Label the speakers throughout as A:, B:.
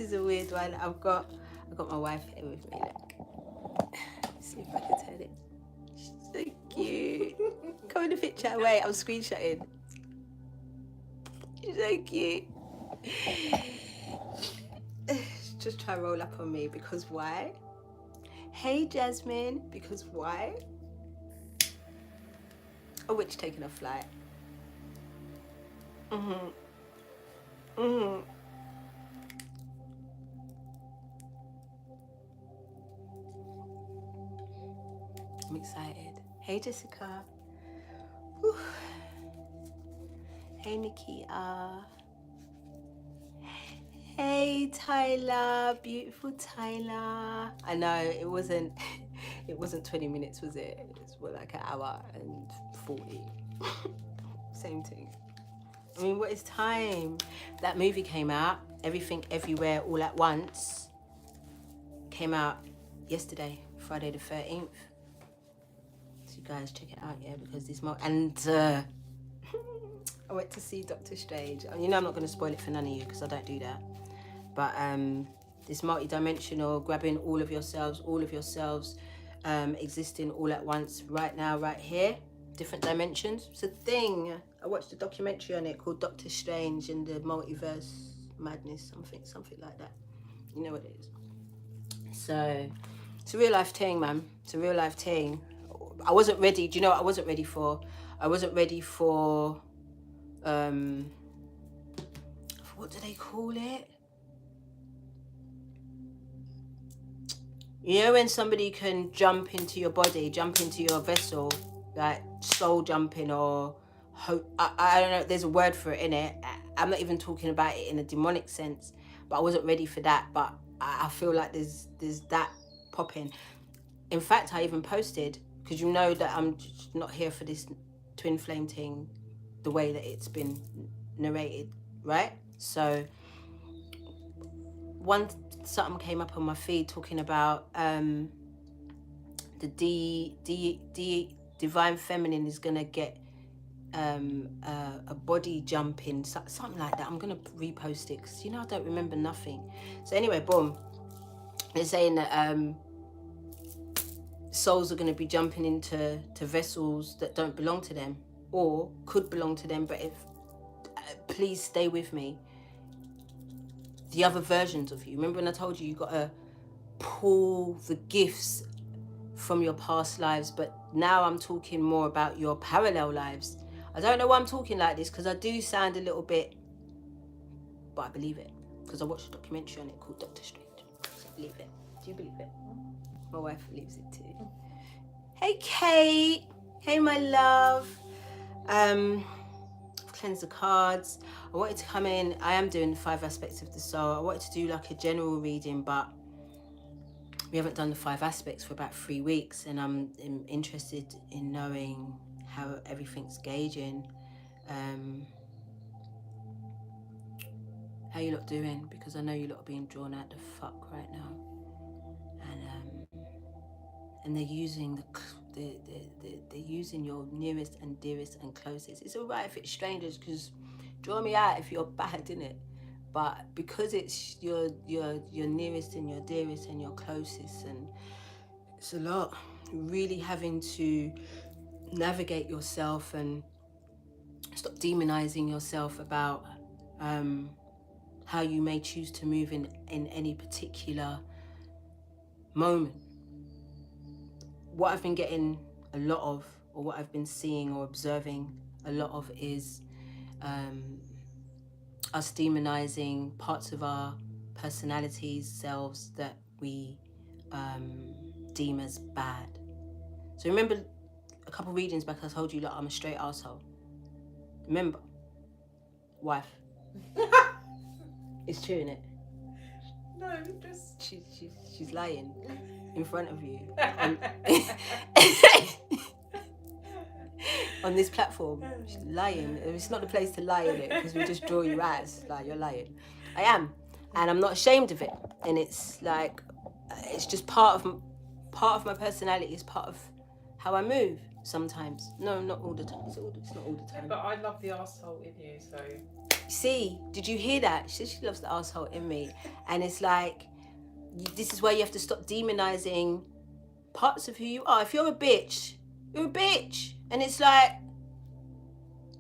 A: is a weird one. I've got my wife here with me. Look. Let's see if I can turn it. She's so cute. Come in the picture. Wait, I'm screenshotting. She's so cute. Just try to roll up on me because why? Hey Jasmine, because why? A witch taking a flight. I'm excited. Hey Jessica. Whew. Hey Nikita. Hey Tyler, beautiful Tyler. I know it wasn't 20 minutes, was it? It was more like an hour and 40. Same thing. I mean, what is time? That movie came out, Everything Everywhere All at Once. Came out yesterday, Friday the 13th. So you guys check it out, yeah, because this I went to see Doctor Strange. You know I'm not going to spoil it for none of you because I don't do that. But this multi-dimensional, grabbing all of yourselves, existing all at once, right now, right here, different dimensions. It's a thing. I watched a documentary on it called Doctor Strange and the Multiverse Madness, something like that. You know what it is. So it's a real life thing, man. It's a real life thing. I wasn't ready. Do you know what I wasn't ready for? I wasn't ready for, what do they call it? You know when somebody can jump into your body, jump into your vessel, like soul jumping or I don't know, there's a word for it in it. I'm not even talking about it in a demonic sense, but I wasn't ready for that. But I feel like there's that popping. In fact, I even posted, because you know that I'm just not here for this twin flame thing, the way that it's been narrated, right? So something came up on my feed talking about the divine feminine is gonna get a body jumping, something like that. I'm gonna repost it because you know I don't remember nothing. So anyway, boom, they're saying that souls are gonna be jumping into vessels that don't belong to them or could belong to them, but if please stay with me, the other versions of you. Remember when I told you gotta pull the gifts from your past lives, but now I'm talking more about your parallel lives. I don't know why I'm talking like this because I do sound a little bit, but I believe it because I watched a documentary on it called Doctor Strange. So I believe it. Do you believe it? My wife believes it too. Hey Kate. Hey my love. Cleanse the cards. I wanted to come in. I am doing the 5 aspects of the soul. I wanted to do like a general reading, but we haven't done the 5 aspects for about 3 weeks, and I'm interested in knowing how everything's gauging. How you lot doing? Because I know you lot are being drawn out the fuck right now, and they're using they're using your nearest and dearest and closest. It's alright if it's strangers, because draw me out if you're bad, innit? But because it's your nearest and your dearest and your closest, and it's a lot. Really having to navigate yourself and stop demonizing yourself about how you may choose to move in any particular moment. What I've been getting a lot of, or what I've been seeing or observing a lot of, is us demonizing parts of our personalities, selves that we deem as bad. So remember a couple of readings back I told you that I'm a straight arsehole. Remember? Wife. It's true, innit?
B: No, just...
A: She's lying in front of you. On this platform, she's lying. It's not the place to lie in it, because we just draw you out. It's like, you're lying. I am, and I'm not ashamed of it. And it's like, it's just part of my personality. It's part of how I move. sometimes. No, not all the time. It's not all the
B: Yeah,
A: time.
B: but I love the arsehole in you, so.
A: See, did you hear that? She said she loves the asshole in me. And it's like, this is where you have to stop demonizing parts of who you are. If you're a bitch, you're a bitch. And it's like,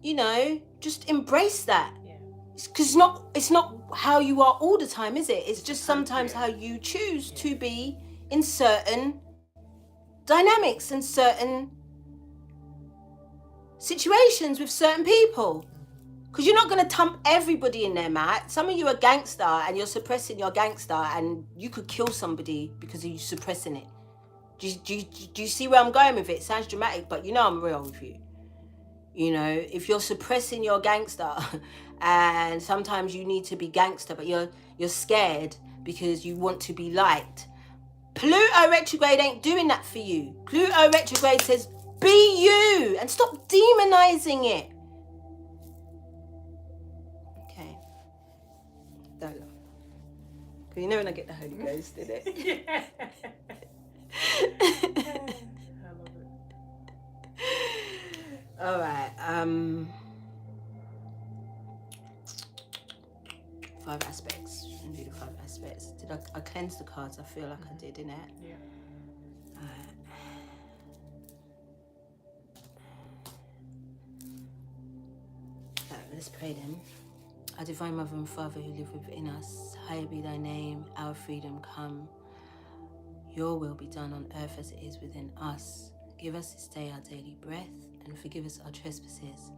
A: you know, just embrace that.
B: Yeah.
A: Because it's not how you are all the time, is it? It's just sometimes how you choose to be in certain dynamics and certain situations with certain people. Because you're not going to dump everybody in there, Matt. Some of you are gangster and you're suppressing your gangster, and you could kill somebody because you're suppressing it. Do you see where I'm going with it? It sounds dramatic, but you know I'm real with you. You know, if you're suppressing your gangster and sometimes you need to be gangster, but you're scared because you want to be liked. Pluto retrograde ain't doing that for you. Pluto retrograde says, be you and stop demonizing it. Okay. Don't laugh. Because you know when I get the Holy Ghost, did it?
B: Yeah. I love it.
A: All right. 5 aspects. I'm gonna do the 5 aspects. Did I cleanse the cards? I feel like I did, didn't it?
B: Yeah.
A: Alright. Let's pray then. Our divine Mother and Father who live within us, hallowed be thy name, our freedom come. Your will be done on earth as it is within us. Give us this day our daily breath, and forgive us our trespasses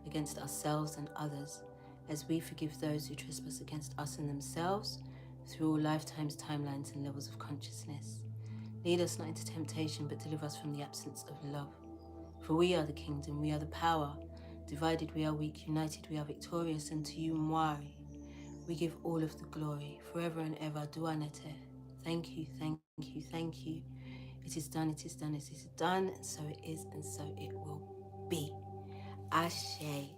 A: against ourselves and others, as we forgive those who trespass against us and themselves, through all lifetimes, timelines, and levels of consciousness. Lead us not into temptation, but deliver us from the absence of love. For we are the kingdom, we are the power. Divided we are weak, united we are victorious, and to you, Mwari, we give all of the glory, forever and ever. Duanete. Thank you, thank you, thank you. It is done, it is done, it is done, and so it is, and so it will be. Ashe.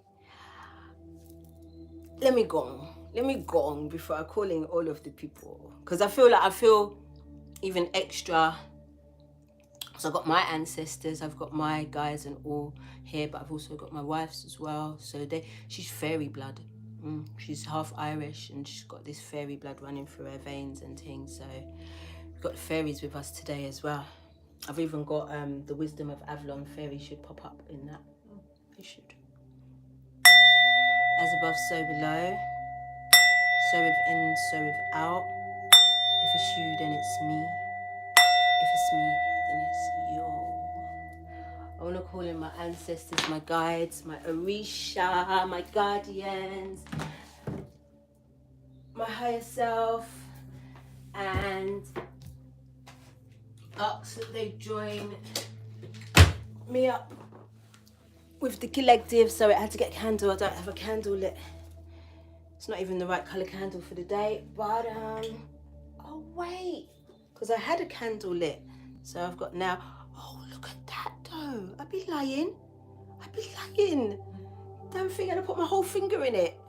A: Let me go on before I call in all of the people. Because I feel even extra. So I've got my ancestors, I've got my guys and all here, but I've also got my wife's as well. So she's fairy blood. She's half Irish and she's got this fairy blood running through her veins and things. So we've got the fairies with us today as well. I've even got the wisdom of Avalon fairy should pop up in that. They should. As above, so below. So within, so without. If it's you, then it's me. If it's me, then it's you. I want to call in my ancestors, my guides, my Orisha, my guardians, my higher self, and ask that they join me up with the collective. So it had to get a candle. I don't have a candle lit. It's not even the right colour candle for the day, but oh wait, because I had a candle lit, so I've got now. Oh, look at that though. I'd be lying. Damn thing, I'd put my whole finger in it.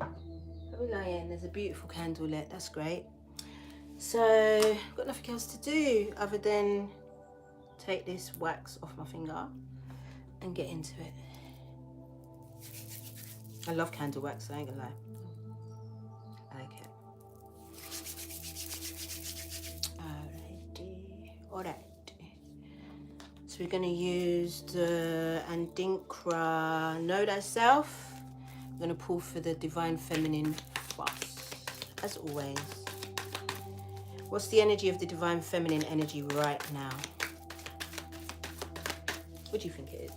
A: I'd be lying. There's a beautiful candle lit. That's great. So I've got nothing else to do other than take this wax off my finger and get into it. I love candle wax, I ain't gonna lie. I like it. Alright. So we're gonna use the Andinkra Know Thyself. I'm gonna pull for the Divine Feminine first, as always. What's the energy of the Divine Feminine energy right now? What do you think it is?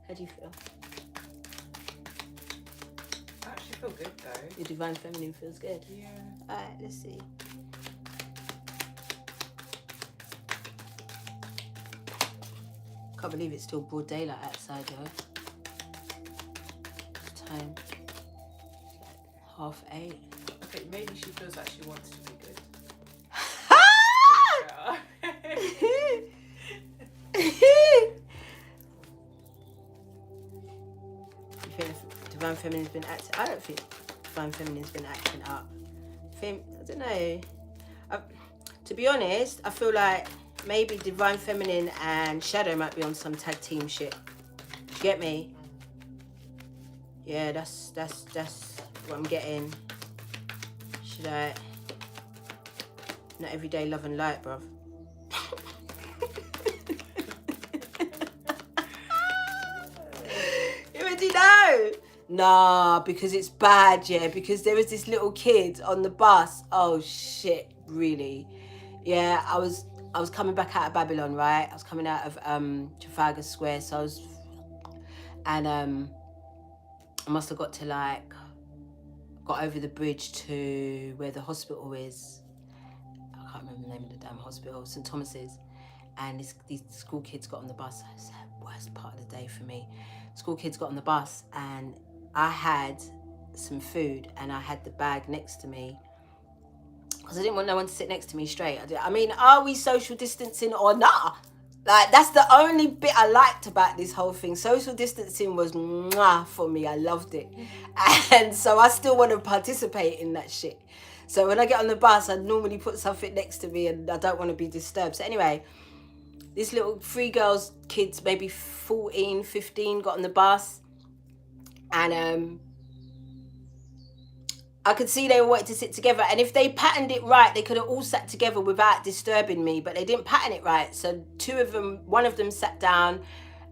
A: How do you feel?
B: I actually feel good though.
A: Your Divine Feminine feels good?
B: Yeah.
A: Alright, let's see. Can't believe it's still broad daylight outside though. It's time. It's like 8:30.
B: Okay, maybe she feels like she wants to be good.
A: You think Divine Feminine's been acting? I don't think Divine Feminine's been acting up. I don't know. To be honest, I feel like maybe Divine Feminine and Shadow might be on some tag team shit. Get me? Yeah, that's what I'm getting. Should I? Not everyday love and light, bruv. You already know. Nah, because it's bad, yeah. Because there was this little kid on the bus. Oh shit, really? Yeah, I was coming back out of Babylon, right? I was coming out of Trafalgar Square, so I was, and I must have got over the bridge to where the hospital is. I can't remember the name of the damn hospital, St. Thomas's. And these school kids got on the bus. It's the worst part of the day for me. School kids got on the bus, and I had some food, and I had the bag next to me because I didn't want no one to sit next to me straight. I mean, are we social distancing or not? Like, that's the only bit I liked about this whole thing. Social distancing was mwah for me. I loved it. And so I still want to participate in that shit. So when I get on the bus, I normally put something next to me and I don't want to be disturbed. So anyway, these little 3 girls, kids, maybe 14, 15, got on the bus. And I could see they wanted to sit together, and if they patterned it right, they could have all sat together without disturbing me, but they didn't pattern it right. So one of them sat down,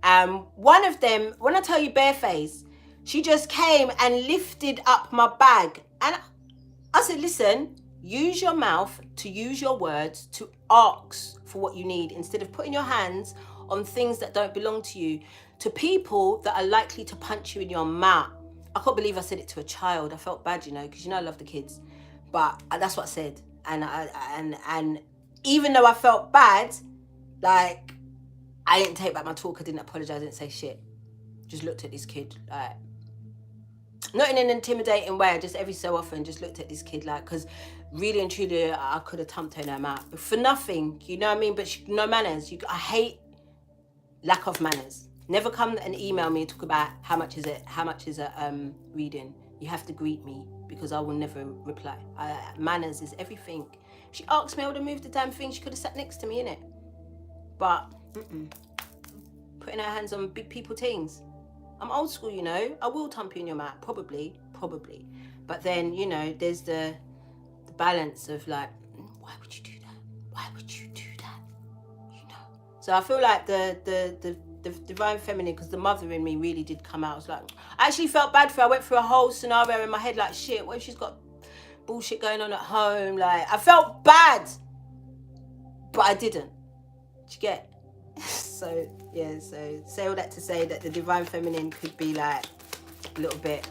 A: and one of them, when I tell you bareface, she just came and lifted up my bag, and I said, listen, use your mouth to use your words to ask for what you need instead of putting your hands on things that don't belong to you, to people that are likely to punch you in your mouth. I can't believe I said it to a child. I felt bad, because I love the kids, but that's what I said. And even though I felt bad, like, I didn't take back my talk. I didn't apologize. I didn't say shit. Just looked at this kid, like, not in an intimidating way. I just every so often just looked at this kid, like, because really and truly, I could have thumped her in her mouth for nothing. You know what I mean? But no manners. I hate lack of manners. Never come and email me and talk about how much is a reading. You have to greet me because I will never reply. Manners is everything. She asked me, I would have moved the damn thing. She could have sat next to me, innit? But putting her hands on big people things. I'm old school, I will thump you in your mouth, probably. But then, there's the balance of like, why would you do that? Why would you do that? So I feel like the Divine Feminine, because the mother in me really did come out. I was like, I actually felt bad for her. I went through a whole scenario in my head, like, shit, what if she's got bullshit going on at home? Like, I felt bad, but I didn't. Do you get? So, yeah, so say all that to say that the Divine Feminine could be like a little bit,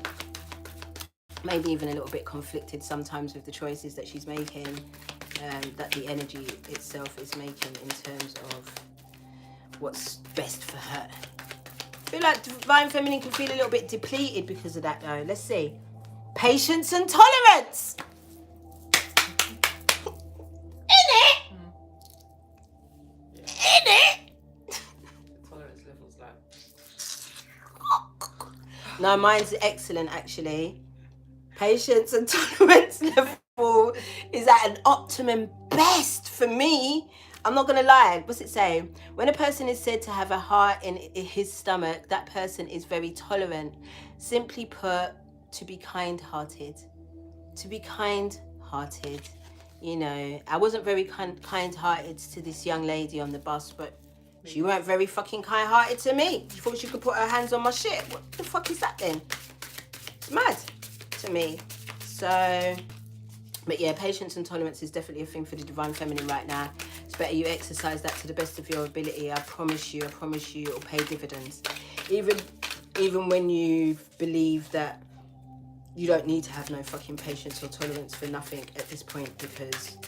A: maybe even a little bit conflicted sometimes with the choices that she's making, that the energy itself is making in terms of what's best for her. I feel like Divine Feminine can feel a little bit depleted because of that, though. Let's see. Patience and tolerance. In it.
B: Tolerance levels like.
A: No, mine's excellent, actually. Patience and tolerance level is at an optimum best for me. I'm not gonna lie. What's it say? When a person is said to have a heart in his stomach, that person is very tolerant. Simply put, to be kind-hearted. To be kind-hearted. I wasn't very kind-hearted to this young lady on the bus, but she weren't very fucking kind-hearted to me. She thought she could put her hands on my shit. What the fuck is that then? It's mad to me. So, but yeah, patience and tolerance is definitely a thing for the Divine Feminine right now. It's better you exercise that to the best of your ability. I promise you it'll pay dividends. Even when you believe that you don't need to have no fucking patience or tolerance for nothing at this point, because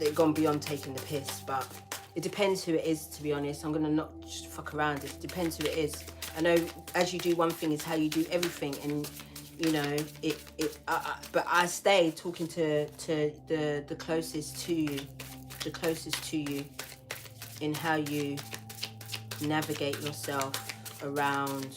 A: they've gone beyond taking the piss. But it depends who it is, to be honest. I'm gonna not just fuck around. It depends who it is. I know as you do one thing is how you do everything, and but I stay talking to the closest to you in how you navigate yourself around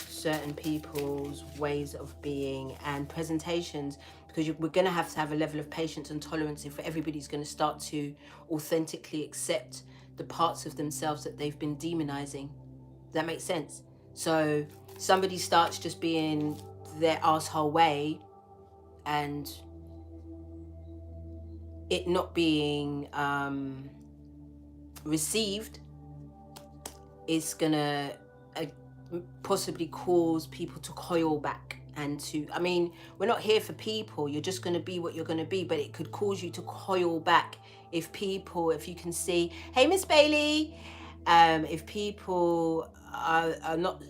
A: certain people's ways of being and presentations, because we're going to have a level of patience and tolerance if everybody's going to start to authentically accept the parts of themselves that they've been demonizing. Does that make sense? So somebody starts just being their asshole way, and it not being received is gonna possibly cause people to coil back and to, I mean, we're not here for people, you're just going to be what you're going to be, but it could cause you to coil back if you can see, hey Miss Bailey, if people are not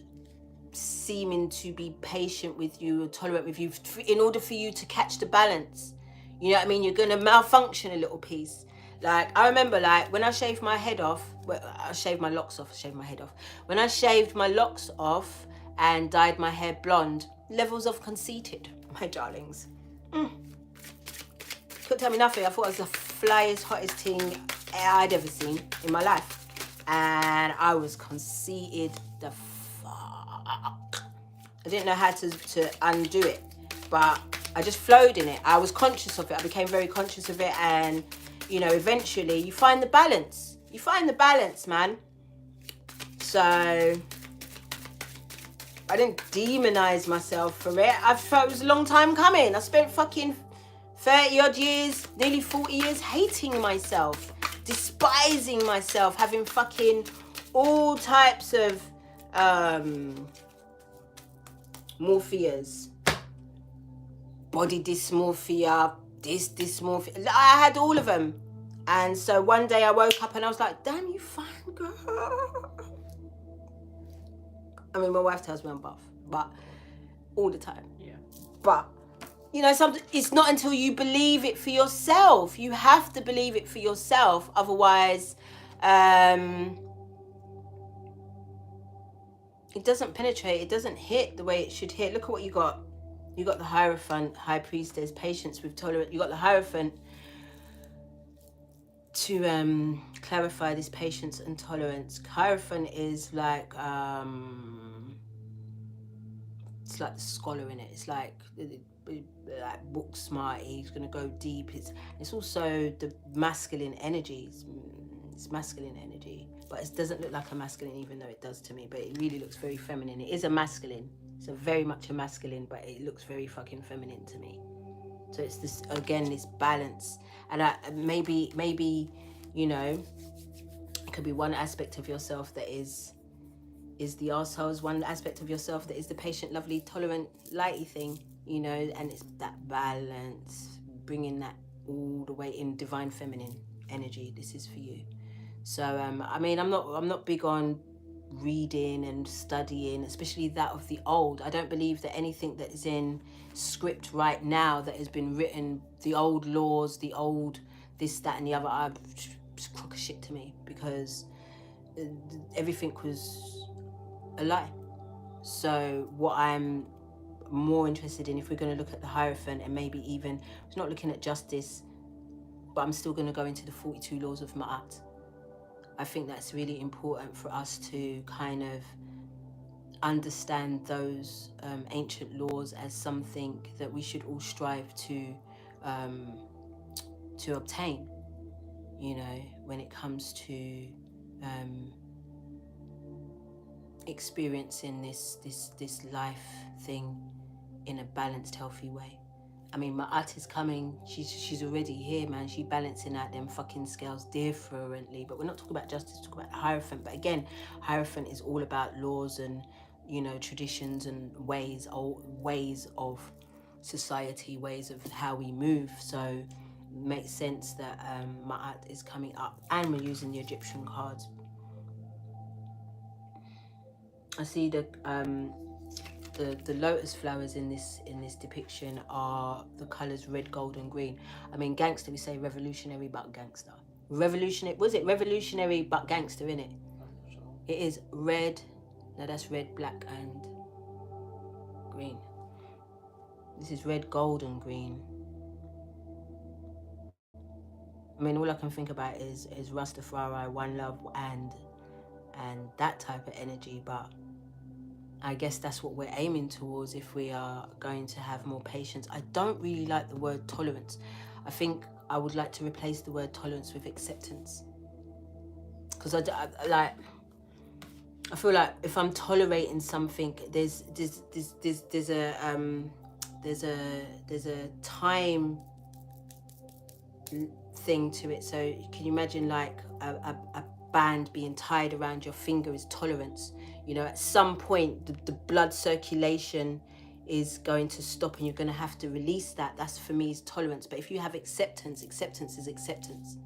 A: seeming to be patient with you or tolerant with you, in order for you to catch the balance, you know what I mean, you're going to malfunction a little piece. Like, I remember, like, when I shaved my head off, well, I shaved my locks off, when I shaved my locks off and dyed my hair blonde, levels of conceited, my darlings. Couldn't tell me nothing. I thought it was the flyest, hottest thing I'd ever seen in my life. And I was conceited the fuck. I didn't know how to undo it, but I just flowed in it. I was conscious of it. I became very conscious of it, and you know, eventually you find the balance. You find the balance, man. So I didn't demonize myself for it. I felt it was a long time coming. I spent fucking 30 odd years, nearly 40 years hating myself, despising myself, having fucking all types of morphias, body dysmorphia, this dysmorphia. I had all of them. And so one day I woke up and I was like, damn, you fine, girl. I mean, my wife tells me I'm buff, but all the time.
B: Yeah.
A: But, you know, it's not until you believe it for yourself. You have to believe it for yourself. Otherwise, it doesn't penetrate. It doesn't hit the way it should hit. Look at what you got. You got the Hierophant, High Priestess, patience with tolerance. You got the Hierophant to clarify this patience and tolerance. Hierophant is like, it's like the scholar in it. It's like book smart. He's gonna go deep. It's also the masculine energy. It's masculine energy, but it doesn't look like a masculine, even though it does to me. But it really looks very feminine. It is a masculine. It's a very much a masculine, but it looks very fucking feminine to me. So it's this, again, this balance. And maybe, you know, it could be one aspect of yourself that is the arseholes, one aspect of yourself that is the patient, lovely, tolerant, lighty thing, you know, and it's that balance, bringing that all the way in divine feminine energy. This is for you. So, I mean, I'm not big on reading and studying, especially that of the old. I don't believe that anything that is in script right now that has been written, the old laws, the old this, that, and the other, it's a crock of shit to me, because everything was a lie. So what I'm more interested in, if we're going to look at the Hierophant, and maybe even, it's not looking at justice, but I'm still going to go into the 42 laws of Ma'at. I think that's really important for us to kind of understand those ancient laws as something that we should all strive to obtain, you know, when it comes to experiencing this life thing in a balanced, healthy way. I mean, Ma'at is coming. She's already here, man. She's balancing out them fucking scales differently. But we're not talking about justice, we're talking about Hierophant. But again, Hierophant is all about laws and, you know, traditions and ways of society, ways of how we move. So it makes sense that Ma'at is coming up. And we're using the Egyptian cards. I see the lotus flowers in this depiction are the colors red, gold, and green. I mean, gangster, we say revolutionary but gangster. Revolutionary, was it revolutionary but gangster, innit?
B: Sure.
A: It is red. No, that's red, black, and green. This is red, gold, and green. I mean, all I can think about is Rastafari, one love, and that type of energy. But I guess that's what we're aiming towards if we are going to have more patience. I don't really like the word tolerance. I think I would like to replace the word tolerance with acceptance. Because I feel like if I'm tolerating something, there's a time thing to it. So can you imagine like a band being tied around your finger is tolerance? You know, at some point the blood circulation is going to stop and you're going to have to release that. That's for me is tolerance. But if you have acceptance, acceptance is acceptance.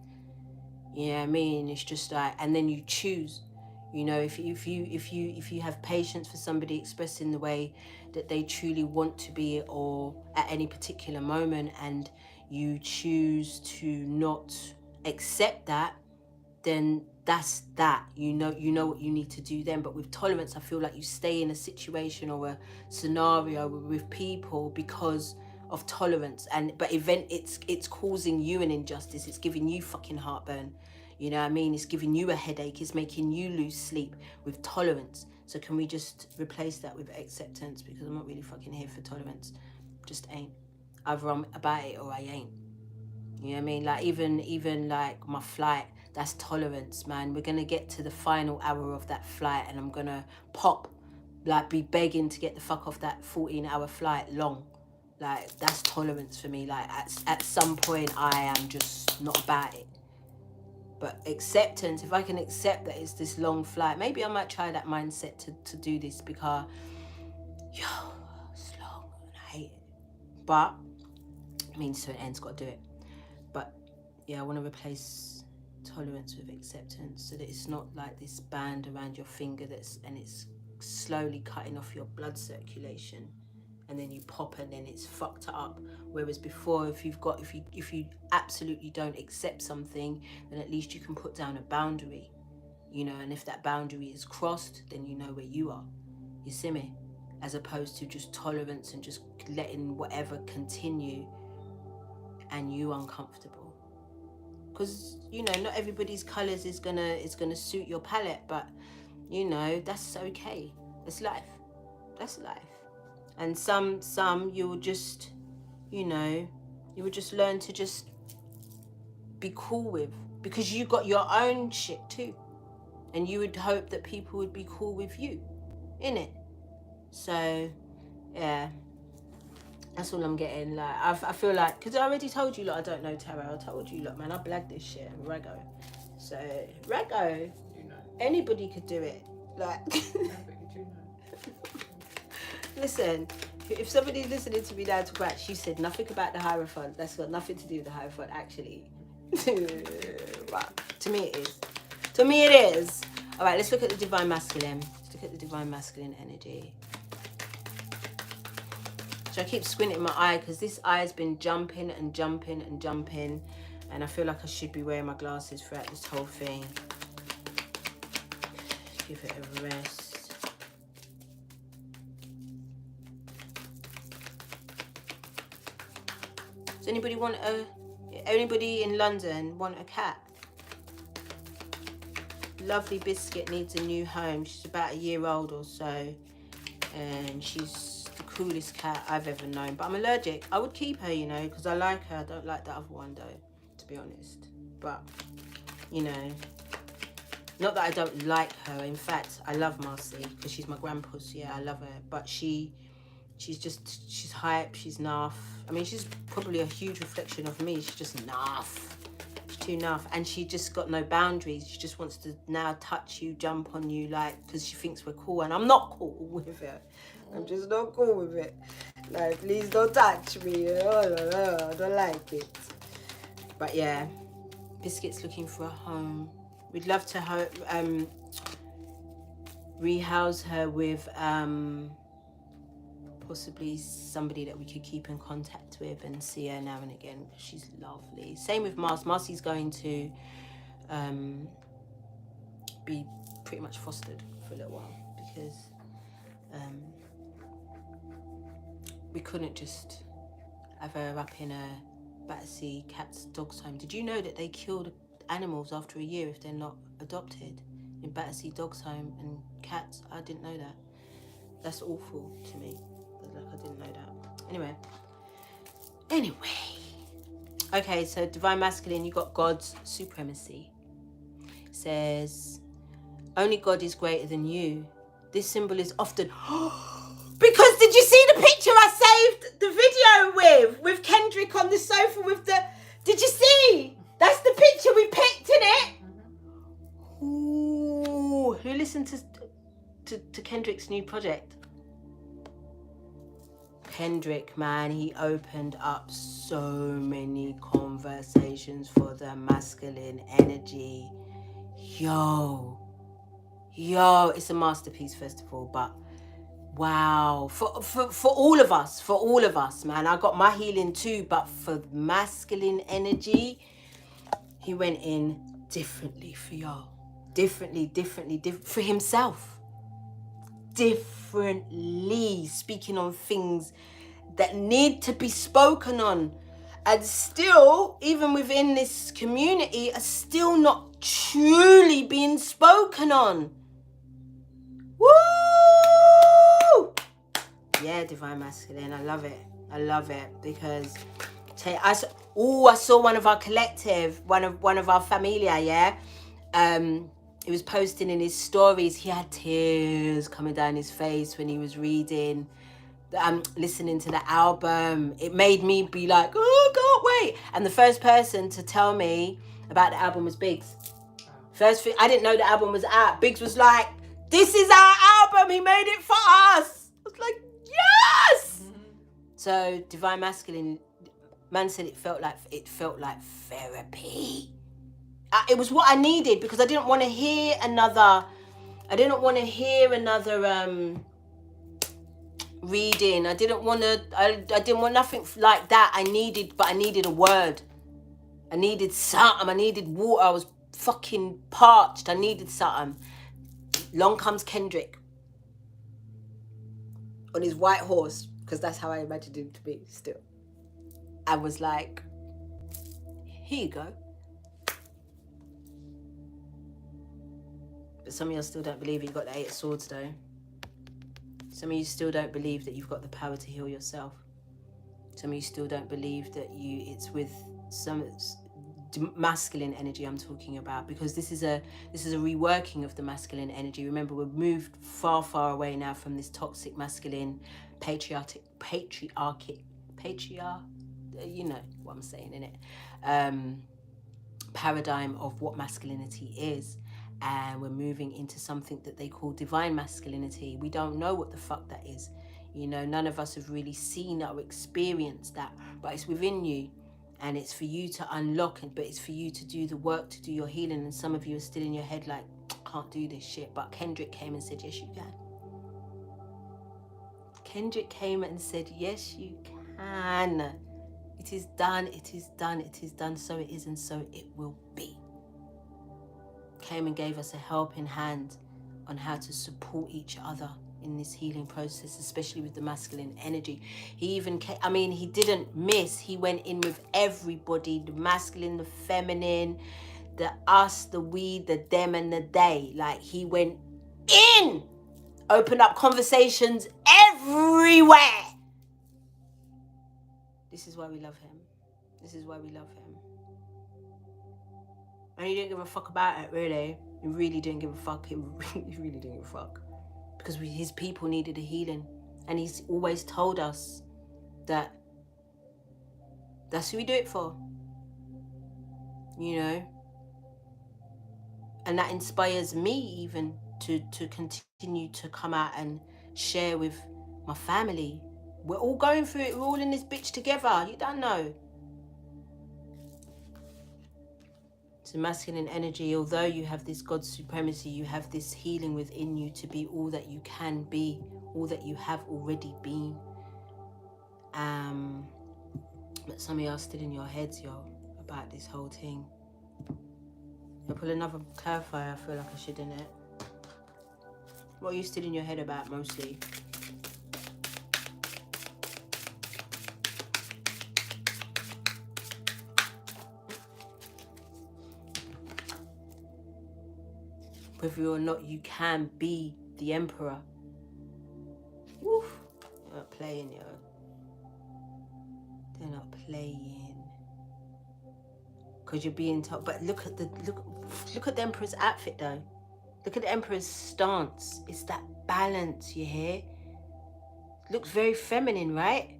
A: You know what I mean? It's just like, and then you choose. You know, if you have patience for somebody expressing the way that they truly want to be, or at any particular moment, and you choose to not accept that, then that's that. You know what you need to do then. But with tolerance, I feel like you stay in a situation or a scenario with people because of tolerance, but it's causing you an injustice. It's giving you fucking heartburn. You know what I mean? It's giving you a headache. It's making you lose sleep. With tolerance. So can we just replace that with acceptance? Because I'm not really fucking here for tolerance. Just ain't. Either I'm about it or I ain't. You know what I mean? Like even like my flight, that's tolerance, man. We're gonna get to the final hour of that flight and I'm gonna pop, like be begging to get the fuck off that 14-hour flight long. Like that's tolerance for me. Like at some point I am just not about it. But acceptance, if I can accept that it's this long flight, maybe I might try that mindset to do this because, yo, it's long and I hate it. But, I mean, so it ends, got to do it. But, yeah, I want to replace tolerance with acceptance so that it's not like this band around your finger and it's slowly cutting off your blood circulation. And then you pop and then it's fucked up. Whereas before, if you absolutely don't accept something, then at least you can put down a boundary, you know. And if that boundary is crossed, then you know where you are. You see me? As opposed to just tolerance and just letting whatever continue and you uncomfortable. Because you know, not everybody's colours is gonna suit your palette, but you know that's okay. It's life. That's life. And some you will just, you know, you would just learn to just be cool with, because you got your own shit too, and you would hope that people would be cool with you, innit? So yeah, that's all I'm getting. Like I feel like, because I already told you, like I don't know tarot. I told you, look, man, I blagged this shit and rego. So rego,
B: You know.
A: anybody could do it. Like listen, if somebody's listening to me now talk about, she said nothing about the Hierophant. That's got nothing to do with the Hierophant, actually. But to me it is. To me it is. All right, let's look at the Divine Masculine. Let's look at the Divine Masculine energy. So I keep squinting my eye because this eye has been jumping and jumping and jumping, and I feel like I should be wearing my glasses throughout this whole thing. Give it a rest. Does anybody in London want a cat? Lovely Biscuit needs a new home. She's about a year old or so, and she's the coolest cat I've ever known. But I'm allergic. I would keep her, you know, because I like her. I don't like the other one though, to be honest. But you know, not that I don't like her. In fact, I love Marcy because she's my grandpa's. Yeah, I love her. But she's hype. She's naff. I mean, she's probably a huge reflection of me. She's just naff. She's too naff, and she just got no boundaries. She just wants to now touch you, jump on you, like, because she thinks we're cool, and I'm not cool with it. I'm just not cool with it. Like, please don't touch me. I don't like it. But yeah, Biscuit's looking for a home. We'd love to rehouse her with possibly somebody that we could keep in contact with and see her now and again. She's lovely. Same with Mars. Marcy's going to be pretty much fostered for a little while because we couldn't just have her up in a Battersea Cats Dogs Home. Did you know that they kill animals after a year if they're not adopted in Battersea Dogs Home and cats? I didn't know that. That's awful to me. Like I didn't know that. Anyway. Okay, so divine masculine, you got God's supremacy. It says, only God is greater than you. This symbol is often... Because did you see the picture I saved the video with Kendrick on the sofa with the... Did you see? That's the picture we picked, innit? Ooh, who listened to Kendrick's new project? Kendrick, man, he opened up so many conversations for the masculine energy. Yo, it's a masterpiece, first of all, but wow, for all of us, man. I got my healing too, but for masculine energy, he went in differently for y'all. Differently, for himself. Differently, speaking on things that need to be spoken on. And still, even within this community, are still not truly being spoken on. Woo! Yeah, divine masculine. I love it because I saw one of our collective, one of our familia, yeah. He was posting in his stories. He had tears coming down his face when he was reading, listening to the album. It made me be like, oh, can't wait. And the first person to tell me about the album was Biggs. First thing, I didn't know the album was out. Biggs was like, this is our album. He made it for us. I was like, yes. So divine masculine, man said it felt like therapy. It was what I needed because I didn't want to hear another reading. I didn't want nothing like that. I needed a word. I needed something. I needed water. I was fucking parched. I needed something. Long comes Kendrick on his white horse, because that's how I imagined him to be still. I was like, here you go. But some of you still don't believe you've got the 8 of Swords though. Some of you still don't believe that you've got the power to heal yourself. Some of you still don't believe that it's with some masculine energy I'm talking about, because this is a reworking of the masculine energy. Remember, we've moved far away now from this toxic masculine patriarch, you know what I'm saying, innit? Paradigm of what masculinity is. And we're moving into something that they call divine masculinity. We don't know what the fuck that is. You know, none of us have really seen or experienced that, but it's within you, and it's for you to unlock it, but it's for you to do the work, to do your healing. And some of you are still in your head like, I can't do this shit. But Kendrick came and said, yes, you can. Kendrick came and said, yes, you can. It is done, it is done, it is done, so it is, and so it will be. Came and gave us a helping hand on how to support each other in this healing process, especially with the masculine energy. He even came, he didn't miss. He went in with everybody, the masculine, the feminine, the us, the we, the them, and the they. Like, he went in, opened up conversations everywhere. This is why we love him. This is why we love him. And he didn't give a fuck about it, really. He really didn't give a fuck. He really didn't give a fuck. Because his people needed a healing. And he's always told us that that's who we do it for. You know? And that inspires me even to continue to come out and share with my family. We're all going through it. We're all in this bitch together. You don't know. So masculine energy, although you have this God supremacy, you have this healing within you to be all that you can be, all that you have already been. But some of y'all still in your heads, yo, about this whole thing. I'll pull another clarifier. I feel like I should, innit? What are you still in your head about mostly? Whether or not you can be the emperor. playing, yo. They're not playing. Because you're being told. But look at the Emperor's outfit, though. Look at the Emperor's stance. It's that balance, you hear? Looks very feminine, right?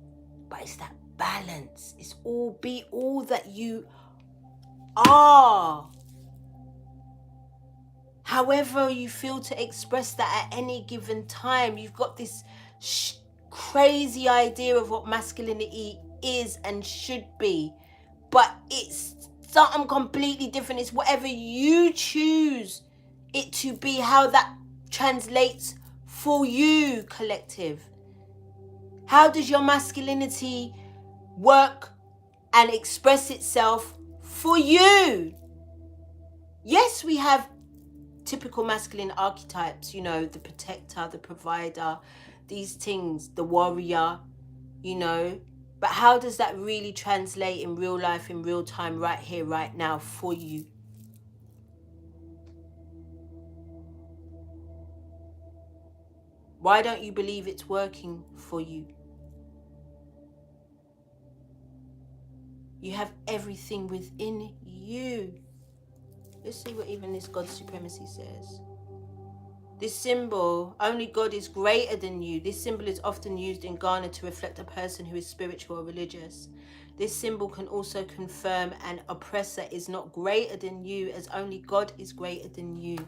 A: But it's that balance. It's be all that you are. However you feel to express that at any given time. You've got this crazy idea of what masculinity is and should be. But it's something completely different. It's whatever you choose it to be, how that translates for you, collective. How does your masculinity work and express itself for you? Yes, we have typical masculine archetypes, you know, the protector, the provider, these things, the warrior, you know. But how does that really translate in real life, in real time, right here, right now, for you? Why don't you believe it's working for you? You have everything within you. Let's see what even this God supremacy says. This symbol, only God is greater than you. This symbol is often used in Ghana to reflect a person who is spiritual or religious. This symbol can also confirm an oppressor is not greater than you, as only God is greater than you.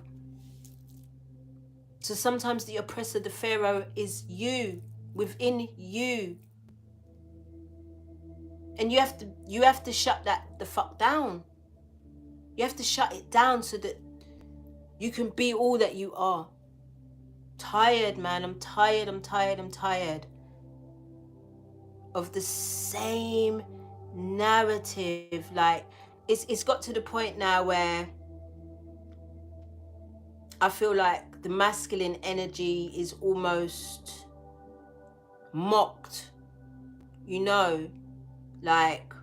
A: So sometimes the oppressor, the Pharaoh, is you, within you. And you have to shut that the fuck down. You have to shut it down so that you can be all that you are. Tired, man. I'm tired of the same narrative. Like, it's got to the point now where I feel like the masculine energy is almost mocked, you know, like,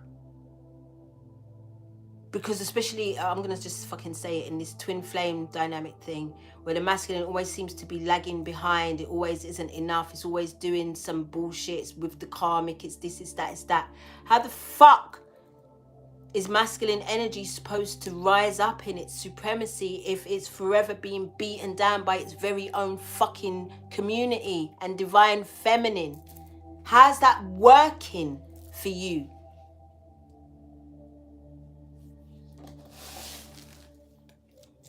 A: because especially, I'm going to just fucking say it, in this twin flame dynamic thing, where the masculine always seems to be lagging behind. It always isn't enough. It's always doing some bullshit with the karmic. It's this, it's that, it's that. How the fuck is masculine energy supposed to rise up in its supremacy if it's forever being beaten down by its very own fucking community and divine feminine? How's that working for you?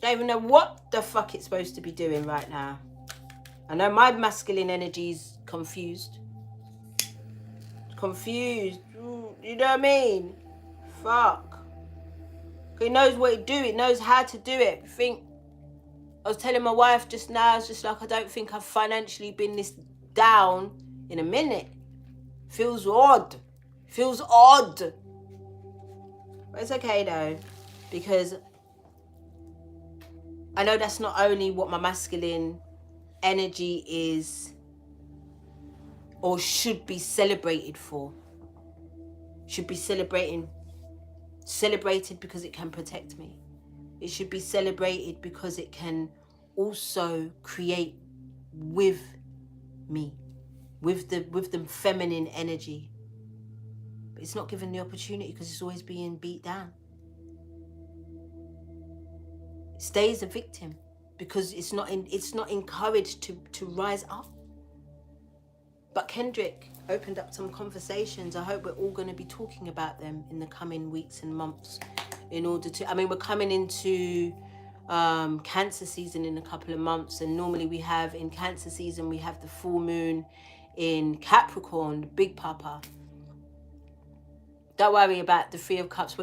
A: I don't even know what the fuck it's supposed to be doing right now. I know my masculine energy's confused. Confused. You know what I mean? Fuck. It knows what to do. It knows how to do it. I was telling my wife just now, it's just like, I don't think I've financially been this down in a minute. Feels odd. Feels odd. But it's okay though, because I know that's not only what my masculine energy is or should be celebrated for. Should be celebrated because it can protect me. It should be celebrated because it can also create with me, with the feminine energy. But it's not given the opportunity because it's always being beat down. It stays a victim because it's not encouraged to rise up. But Kendrick opened up some conversations. I hope we're all going to be talking about them in the coming weeks and months, in order to, I mean, we're coming into Cancer season in a couple of months, and normally we have, in Cancer season, we have the full moon in Capricorn, Big Papa. Don't worry about the Three of Cups.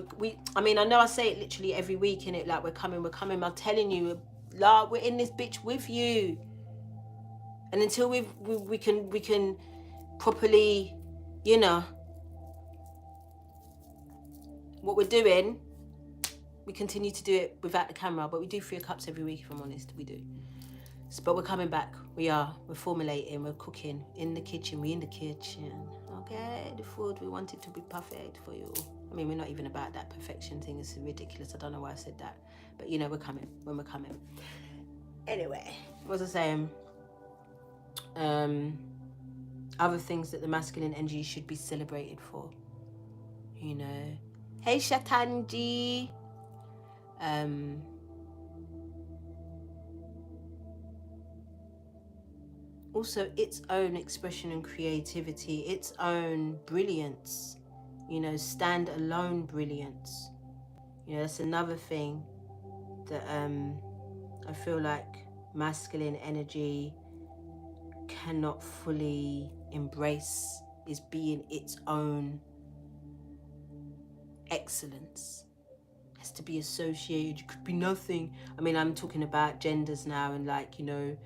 A: I mean, I know I say it literally every week, innit? Like, we're coming. I'm telling you, we're in this bitch with you. And until we can properly, you know, what we're doing, we continue to do it without the camera. But we do Three of Cups every week, if I'm honest. We do. But we're coming back. We're formulating. We're cooking in the kitchen. We're in the kitchen. Okay, the food, we want it to be perfect for you. I mean, we're not even about that perfection thing. It's ridiculous. I don't know why I said that. But, you know, we're coming when we're coming. Anyway, what was I saying? other things that the masculine energy should be celebrated for. You know, hey Shatanji. Also, its own expression and creativity, its own brilliance. You know, stand alone brilliance. You know, that's another thing that I feel like masculine energy cannot fully embrace, is being its own excellence. It has to be associated, it could be nothing. I mean, I'm talking about genders now, and like, you know,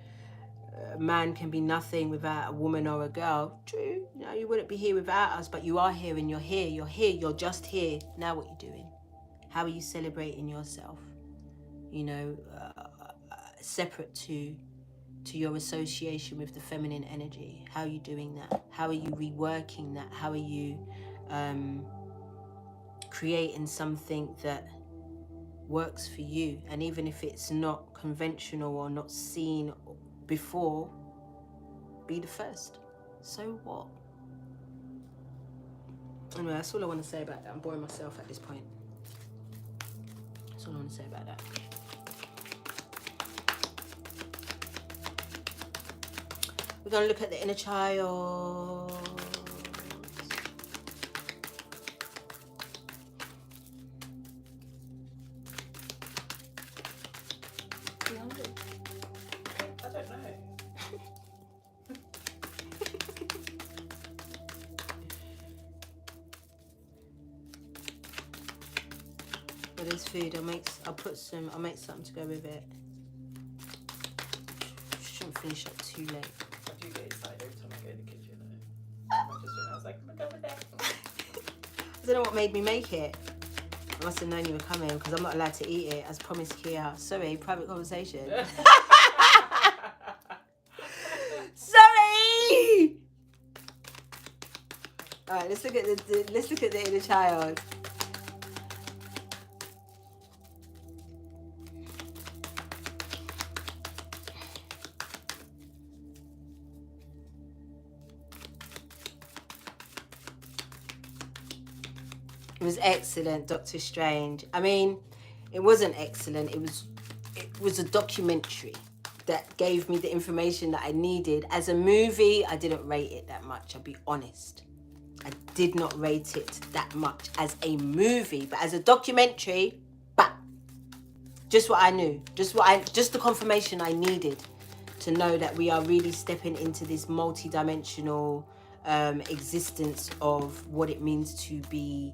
A: a man can be nothing without a woman or a girl. True, you know, you wouldn't be here without us, but you are here, and you're here, you're just here. Now what you doing? How are you celebrating yourself? You know, separate to your association with the feminine energy. How are you doing that? How are you reworking that? How are you creating something that works for you? And even if it's not conventional or not seen before, be the first. So what? Anyway, that's all I want to say about that. I'm boring myself at this point. That's all I want to say about that. We're going to look at the inner child.
B: I don't know.
A: Well, there's food. I'll make something to go with it. Shouldn't finish up too late.
B: I do get excited every time I go in the kitchen though. I was like, I'm gonna go with that.
A: I don't know what made me make it. I must have known you were coming because I'm not allowed to eat it as promised, Kia. Sorry, private conversation. Sorry. All right, let's look at the inner child. It was excellent, Doctor Strange. I mean, it wasn't excellent. It was a documentary that gave me the information that I needed. As a movie, I didn't rate it that much, I'll be honest. I did not rate it that much as a movie, but as a documentary, bah, just what I knew, just the confirmation I needed to know that we are really stepping into this multi-dimensional existence of what it means to be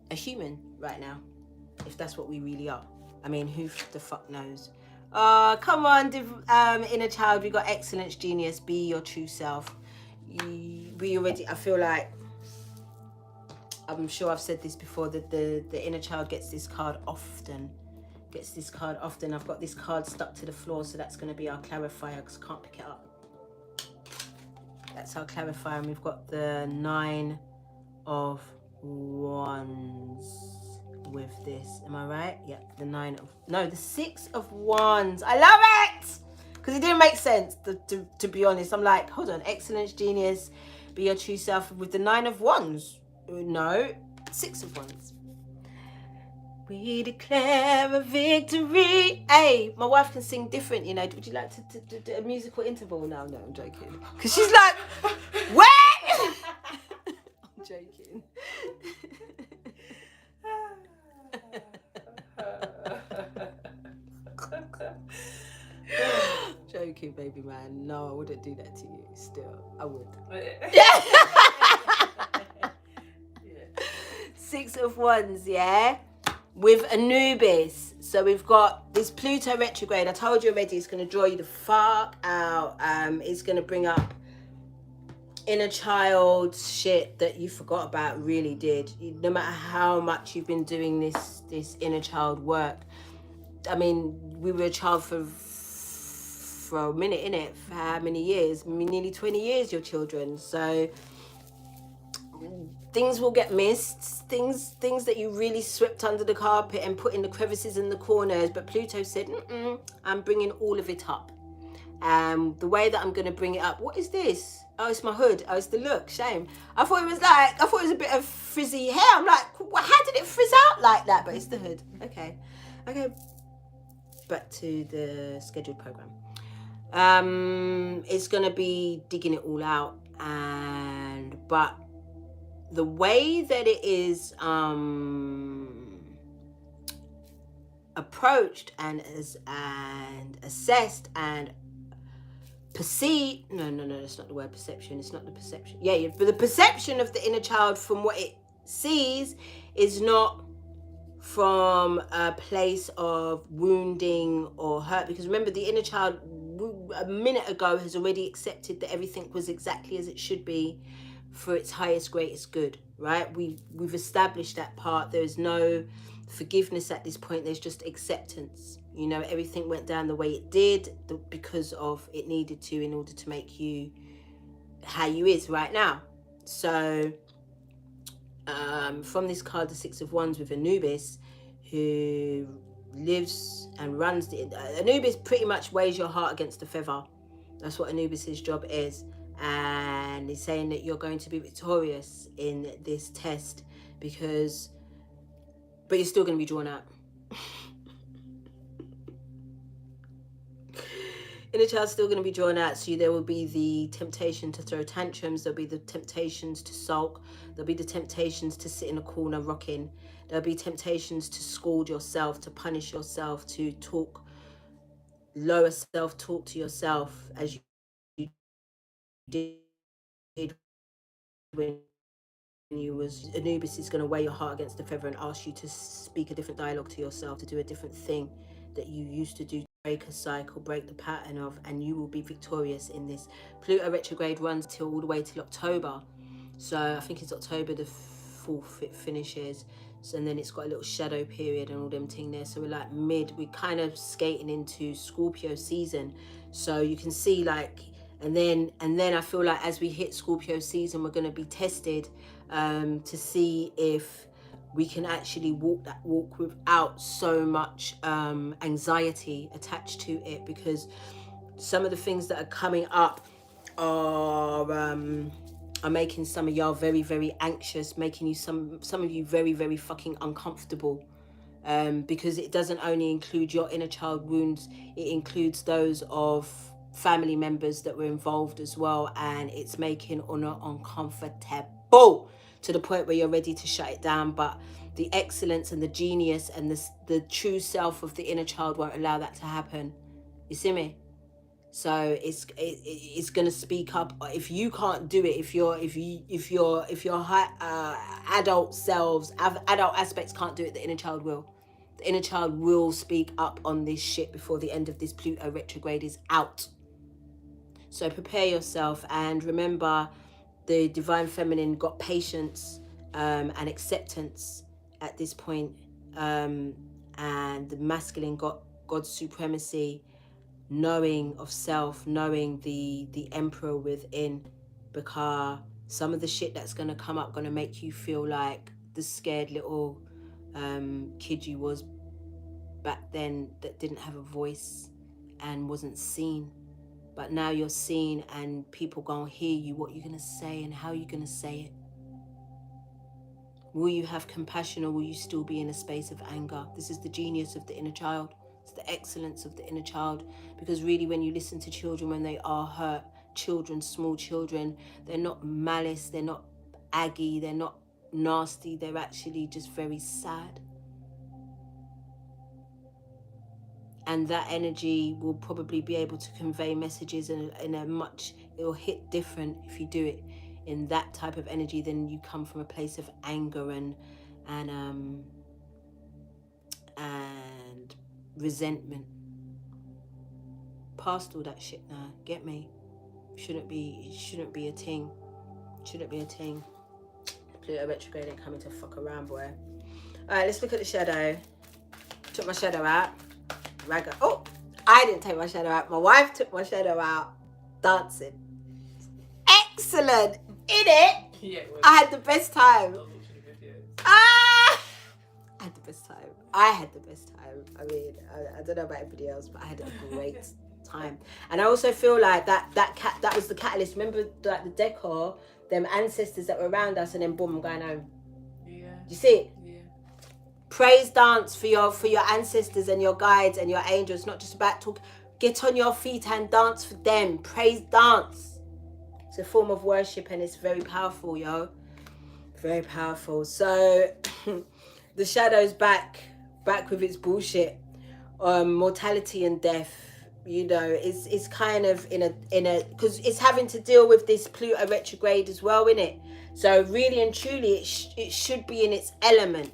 A: a human right now, if that's what we really are. I mean, who the fuck knows? Come on, inner child, we got excellence, genius, be your true self. I feel like, I'm sure I've said this before, that the inner child gets this card often. I've got this card stuck to the floor, so that's going to be our clarifier because I can't pick it up. That's our clarifier, and we've got the 9 of Wands with this. Am I right? Yeah, the 6 of Wands. I love it! Because it didn't make sense, to be honest. I'm like, hold on, excellence, genius, be your true self with the 9 of Wands. No, 6 of Wands. We declare a victory. Hey, my wife can sing different, you know. Would you like to do a musical interval? No, I'm joking. Because she's like, what? I'm joking. Joking, baby man. No, I wouldn't do that to you. Still, I would.
B: Yeah.
A: 6 of Wands, yeah? With Anubis. So we've got this Pluto retrograde. I told you already, it's going to draw you the fuck out. It's going to bring up inner child shit that you forgot about, really did. No matter how much you've been doing this inner child work. I mean, we were a child for a minute, innit? For how many years? I mean, nearly 20 years, your children. So things will get missed, things that you really swept under the carpet and put in the crevices and the corners. But Pluto said, I'm bringing all of it up. And the way that I'm going to bring it up, what is this? Oh, it's my hood. Oh, it's the look. Shame. I thought it was a bit of frizzy hair. I'm like, how did it frizz out like that? But it's the hood. Okay. Back to the scheduled program. It's going to be digging it all out. But the way that it is approached and assessed and perceived, no, that's not the word perception. It's not the perception. Yeah, but the perception of the inner child from what it sees is not from a place of wounding or hurt, because remember, the inner child a minute ago has already accepted that everything was exactly as it should be for its highest, greatest good, right? We've established that part. There's no forgiveness at this point. There's just acceptance. You know, everything went down the way it did because of it needed to, in order to make you how you is right now. So from this card, the Six of Wands, with Anubis, who lives and runs Anubis pretty much weighs your heart against a feather. That's what Anubis's job is. And he's saying that you're going to be victorious in this test but you're still going to be drawn out. Inner child's still going to be drawn out, so there will be the temptation to throw tantrums, there'll be the temptations to sulk, there'll be the temptations to sit in a corner rocking, there'll be temptations to scold yourself, to punish yourself, to talk lower self-talk to yourself as you did when Anubis is going to weigh your heart against the feather and ask you to speak a different dialogue to yourself, to do a different thing that you used to do, break a cycle, break the pattern of, and you will be victorious in this. Pluto retrograde runs till all the way till October. So I think it's October the 4th it finishes. So, and then it's got a little shadow period and all them thing there. So we're like we're kind of skating into Scorpio season. So you can see like, and then I feel like as we hit Scorpio season, we're going to be tested to see if we can actually walk that walk without so much anxiety attached to it, because some of the things that are coming up are making some of y'all very, very anxious, making you some of you very, very fucking uncomfortable, because it doesn't only include your inner child wounds, it includes those of family members that were involved as well, and it's making Honor uncomfortable to the point where you're ready to shut it down. But the excellence and the genius and the true self of the inner child won't allow that to happen. You see me? So it's gonna speak up. If you can't do it, if your adult selves, adult aspects can't do it, the inner child will. The inner child will speak up on this shit before the end of this Pluto retrograde is out. So prepare yourself, and remember, the divine feminine got patience and acceptance at this point, and the masculine got God's supremacy, knowing of self, knowing the emperor within, because some of the shit that's going to come up going to make you feel like the scared little kid you was back then that didn't have a voice and wasn't seen. But now you're seen, and people gonna hear you, what you're gonna say and how you're gonna say it. Will you have compassion, or will you still be in a space of anger? This is the genius of the inner child. It's the excellence of the inner child. Because really, when you listen to children when they are hurt, children, small children, they're not malice, they're not aggy, they're not nasty, they're actually just very sad. And that energy will probably be able to convey messages in a much, it'll hit different if you do it in that type of energy than you come from a place of anger and resentment. Past all that shit now, get me? Shouldn't be a thing. Shouldn't be a thing. Pluto retrograde ain't coming to fuck around, boy. Alright, let's look at the shadow. Took my shadow out. Ragga. Oh, I didn't take my shadow out. My wife took my shadow out. Dancing. Excellent. In it.
B: Yeah,
A: I had the best time. I had the best time. I had the best time. I mean, I don't know about everybody else, but I had a great time. And I also feel like that was the catalyst. Remember, like the decor, them ancestors that were around us, and then boom, I'm going home.
B: Yeah.
A: You see it?
B: Yeah.
A: Praise dance for your ancestors and your guides and your angels. Not just about talk. Get on your feet and dance for them. Praise dance. It's a form of worship, and it's very powerful, yo. Very powerful. So the shadow's back with its bullshit. Mortality and death. You know, it's kind of in a because it's having to deal with this Pluto retrograde as well, innit? So really and truly, it should be in its element.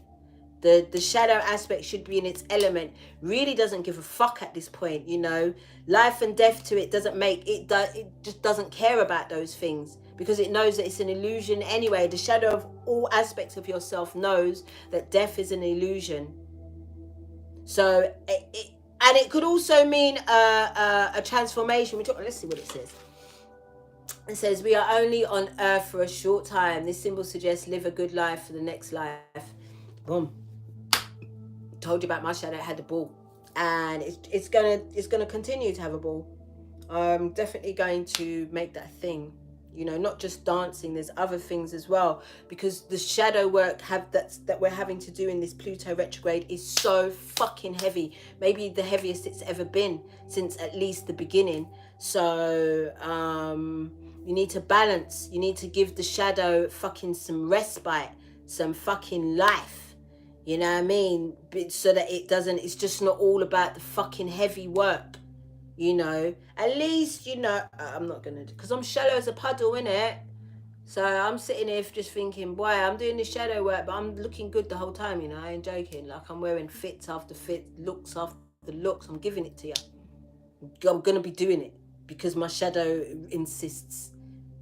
A: The shadow aspect should be in its element. Really doesn't give a fuck at this point, you know. Life and death to it doesn't make it. It just doesn't care about those things because it knows that it's an illusion anyway. The shadow of all aspects of yourself knows that death is an illusion. So it could also mean a transformation. Let's see what it says. It says we are only on earth for a short time. This symbol suggests live a good life for the next life. Boom. Told you about my shadow. It had the ball, and it's gonna continue to have a ball. I'm definitely going to make that thing. You know, not just dancing. There's other things as well, because the shadow work that we're having to do in this Pluto retrograde is so fucking heavy. Maybe the heaviest it's ever been since at least the beginning. So you need to balance. You need to give the shadow fucking some respite, some fucking life. You know what I mean? So that it's just not all about the fucking heavy work. You know, at least, you know, I'm not going to, because I'm shallow as a puddle, innit? So I'm sitting here just thinking, boy, I'm doing this shadow work, but I'm looking good the whole time, you know, I ain't joking. Like, I'm wearing fits after fit, looks after looks. I'm giving it to you. I'm going to be doing it because my shadow insists.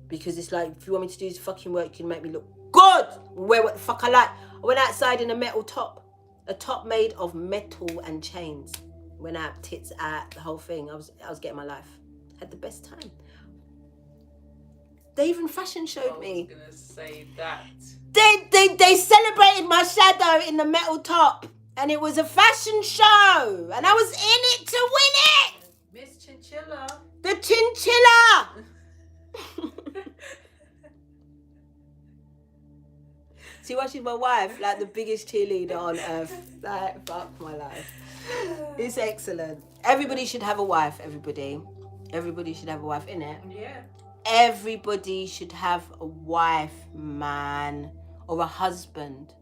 A: Because it's like, if you want me to do this fucking work, you can make me look good. Wear what the fuck I like. I went outside in a metal top. A top made of metal and chains. Went out, tits out, the whole thing. I was getting my life. Had the best time. They even fashion showed me.
B: I was gonna say that.
A: They celebrated my shadow in the metal top. And it was a fashion show. And I was in it to win it.
B: Miss Chinchilla.
A: The chinchilla. See, watching my wife, like the biggest cheerleader on earth. Like, fuck my life. It's excellent. Everybody should have a wife, everybody. Everybody should have a wife, innit?
B: Yeah.
A: Everybody should have a wife, man. Or a husband.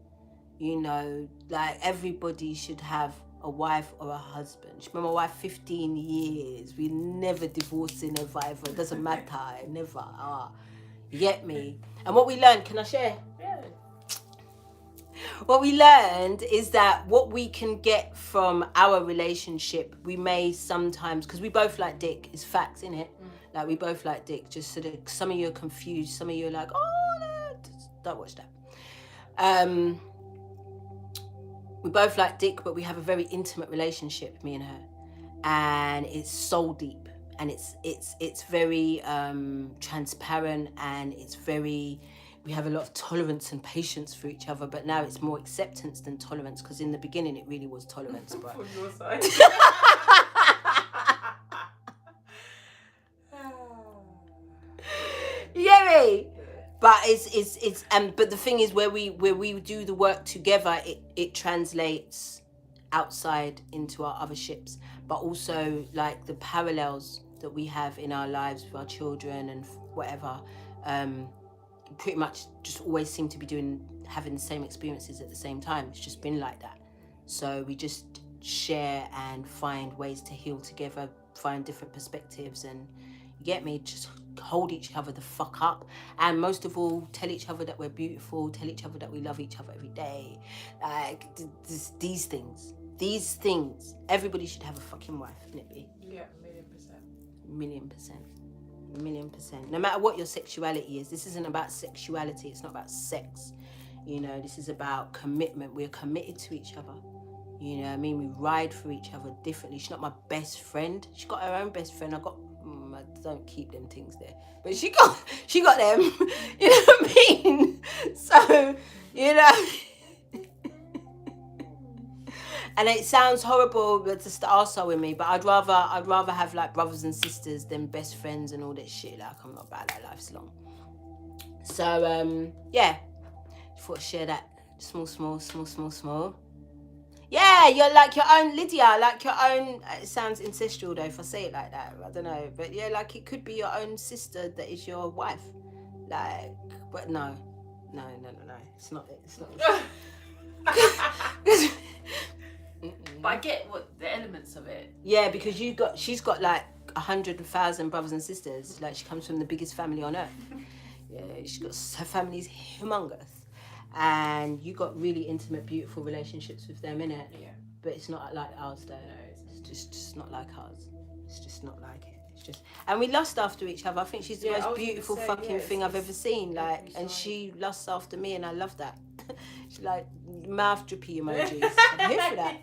A: You know, like everybody should have a wife or a husband. She's been my wife 15 years. We never divorcing ever. It doesn't matter. Never. You get me? And what we learned, can I share?
B: Yeah.
A: What we learned is that what we can get from our relationship, we may sometimes, because we both like dick, it's facts, innit? Like, we both like dick, just so that some of you are confused, some of you are like, oh, no, don't watch that. We both like dick, but we have a very intimate relationship, me and her. And it's soul deep, and it's very transparent, and it's very... We have a lot of tolerance and patience for each other, but now it's more acceptance than tolerance, because in the beginning it really was tolerance. But
B: From your side.
A: you get me? But it's but the thing is, where we do the work together, it translates outside into our other ships, but also like the parallels that we have in our lives with our children and whatever. Pretty much just always seem to be having the same experiences at the same time. It's just been like that. So we just share and find ways to heal together, find different perspectives, and you get me, just hold each other the fuck up, and most of all, tell each other that we're beautiful, tell each other that we love each other every day. Like these things, everybody should have a fucking wife, innit?
B: Yeah, 1,000,000%.
A: 1,000,000%. No matter what your sexuality is, this isn't about sexuality, it's not about sex. You know, this is about commitment. We're committed to each other. You know what I mean? We ride for each other differently. She's not my best friend. She got her own best friend. I don't keep them things there. But she got them. You know what I mean? So, you know. And it sounds horrible, but just the arsehole in me. But I'd rather have like brothers and sisters than best friends and all that shit. Like I'm not about that. Life's long. So yeah, thought I'd share that small. Yeah, you're like your own Lydia, like your own. It sounds ancestral though if I say it like that. I don't know, but yeah, like it could be your own sister that is your wife. Like, but no. It's not. It's not.
B: But I get what the elements of it.
A: Yeah, because she's got like 100,000 brothers and sisters. Like she comes from the biggest family on earth. Yeah, her family's humongous, and you got really intimate, beautiful relationships with them, innit?
B: Yeah.
A: But it's not like ours, though. No, it's just not like ours. It's just not like it. It's just, and we lust after each other. I think she's the most beautiful fucking thing I've ever seen. Like, and she lusts after me, and I love that. She's like mouth drippy emojis. I'm here for that.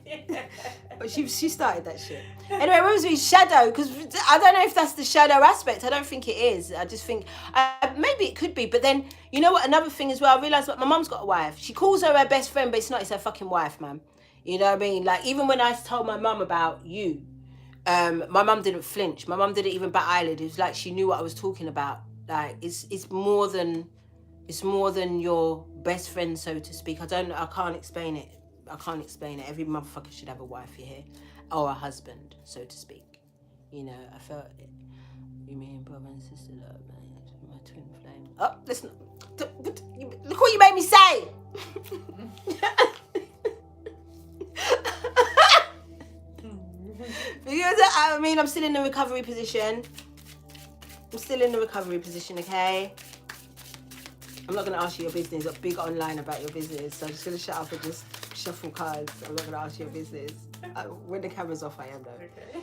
A: But she started that shit. Anyway, what was we shadow? Because I don't know if that's the shadow aspect. I don't think it is. I just think maybe it could be. But then you know what? Another thing as well. I realised that my mum's got a wife. She calls her best friend, but it's not. It's her fucking wife, man. You know what I mean? Like even when I told my mum about you, my mum didn't flinch. My mum didn't even bat eyelid. It was like she knew what I was talking about. Like it's more than your best friend, so to speak. I can't explain it. Every motherfucker should have a wife, you hear? Or a husband, so to speak. You know, I felt it. You mean brother and sister love, man? My twin flame. Oh, listen. Look what you made me say! Because, I mean, I'm still in the recovery position. Okay? I'm not going to ask you your business. I'm big online about your business, so I'm just going to shut up and just shuffle cards. I'm not going to ask you your business. When the camera's off, I am, though.
B: Okay.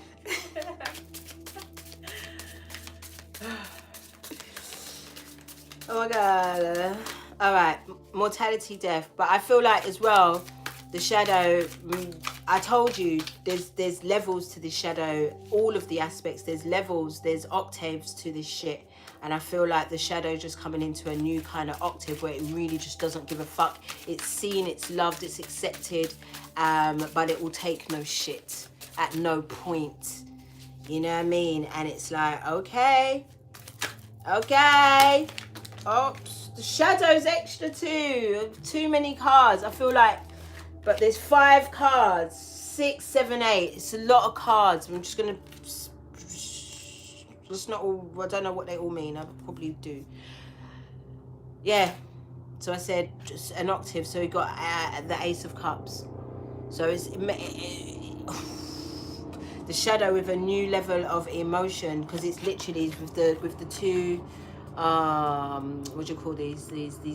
A: Oh, my God. All right. Mortality, death. But I feel like, as well, the shadow... I told you, there's levels to this shadow. All of the aspects. There's levels. There's octaves to this shit. And I feel like the shadow just coming into a new kind of octave where it really just doesn't give a fuck. It's seen, it's loved, it's accepted, but it will take no shit at no point. You know what I mean? And it's like, okay. Oh, the shadow's extra too. Too many cards. I feel like, but there's 5 cards. 6, 7, 8. It's a lot of cards. I'm just going to... It's not all, I don't know what they all mean. I probably do. Yeah. So I said just an octave. So we got the Ace of Cups. So it's the shadow with a new level of emotion, because it's literally with the two what do you call these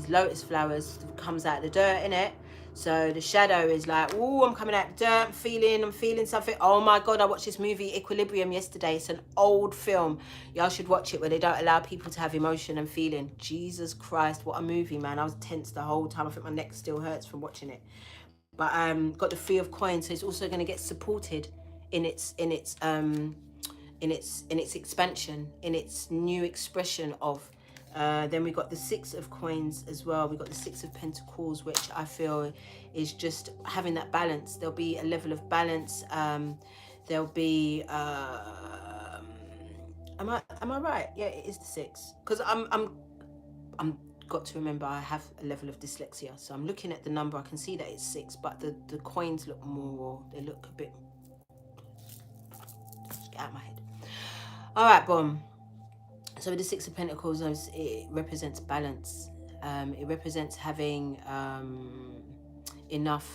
A: lotus flowers that comes out of the dirt, innit? So the shadow is like, oh, I'm coming out the dirt, I'm feeling something. Oh my God, I watched this movie Equilibrium yesterday. It's an old film. Y'all should watch it, where they don't allow people to have emotion and feeling. Jesus Christ, what a movie, man. I was tense the whole time. I think my neck still hurts from watching it. But got the 3 of coins, so it's also going to get supported in its expansion, in its new expression of. Then we got the 6 of coins as well. We got the 6 of pentacles, which I feel is just having that balance. There'll be a level of balance. There'll be am I right? Yeah, it is the 6, because I'm got to remember I have a level of dyslexia, so I'm looking at the number. I can see that it's 6, but the coins look more, they look a bit, just get out of my head. All right, boom. So with the 6 of Pentacles, it represents balance. It represents having enough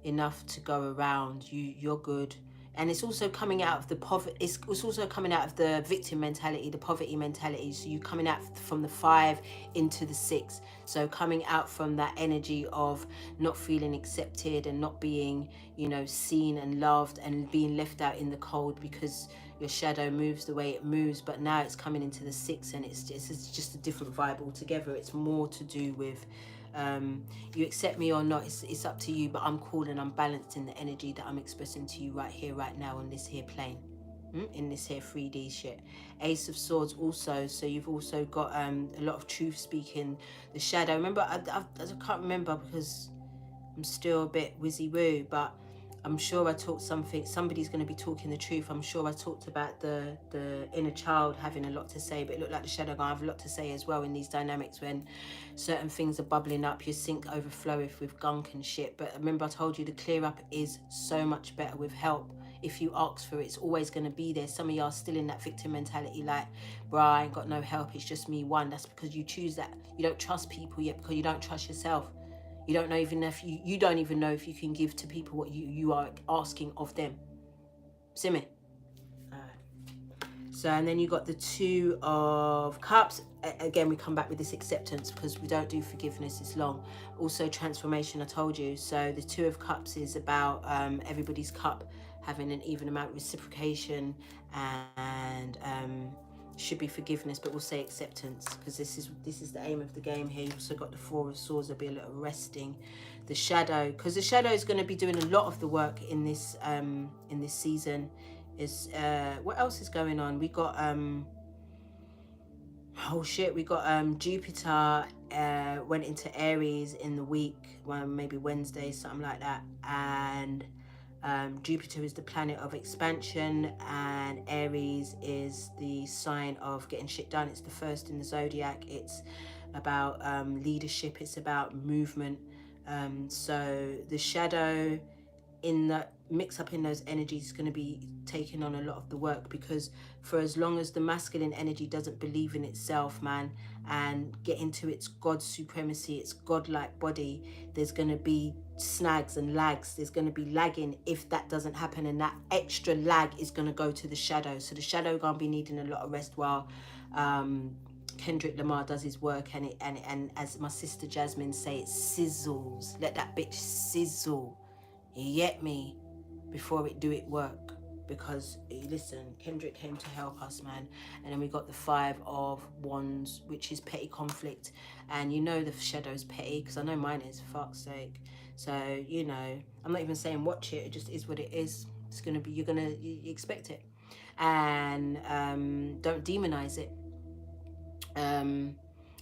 A: to go around. You're good. And it's also coming out of the poverty. It's also coming out of the victim mentality, the poverty mentality. So you're coming out from the 5 into the 6. So coming out from that energy of not feeling accepted and not being, seen and loved, and being left out in the cold because your shadow moves the way it moves. But now it's coming into the 6, and it's just a different vibe altogether. It's more to do with you accept me or not, it's up to you, but I'm cool and I'm balanced in the energy that I'm expressing to you right here, right now, on this here plane, in this here 3D shit. Ace of Swords also, so you've also got a lot of truth speaking. The shadow, remember, I can't remember because I'm still a bit wizzy woo, but I'm sure I talked something. Somebody's going to be talking the truth. I'm sure I talked about the inner child having a lot to say, but it looked like the shadow guy have a lot to say as well in these dynamics when certain things are bubbling up. Your sink overfloweth with gunk and shit. But remember, I told you the clear up is so much better with help. If you ask for it, it's always going to be there. Some of y'all still in that victim mentality, like, bruh, I ain't got no help. It's just me. One, that's because you choose that. You don't trust people yet because you don't trust yourself. You don't know even if you don't even know if you can give to people what you are asking of them. See me? So, and then you got the Two of Cups. Again, we come back with this acceptance because we don't do forgiveness. It's long. Also, transformation, I told you. So the Two of Cups is about everybody's cup having an even amount of reciprocation, and should be forgiveness, but we'll say acceptance because this is the aim of the game here. You've also got the Four of Swords. There'll be a little resting. The Shadow, because the Shadow is going to be doing a lot of the work in this season. Is what else is going on? We got oh shit, we got Jupiter went into Aries in the week, well, maybe Wednesday, something like that, and Jupiter is the planet of expansion, and Aries is the sign of getting shit done. It's the first in the zodiac. It's about leadership. It's about movement. So the shadow in the mix up in those energies is going to be taking on a lot of the work, because for as long as the masculine energy doesn't believe in itself, man, and get into its God supremacy, its godlike body, there's going to be snags and lags. There's going to be lagging if that doesn't happen, and that extra lag is going to go to the shadow. So the shadow going to be needing a lot of rest while Kendrick Lamar does his work, and as my sister Jasmine say, it sizzles. Let that bitch sizzle. You get me? Before it do it work. Because listen, Kendrick came to help us, man. And then we got the Five of Wands, which is petty conflict. And you know the shadow's petty, because I know mine is, for fuck's sake. So, you know, I'm not even saying watch it, it just is what it is. It's gonna be, you expect it. And don't demonize it.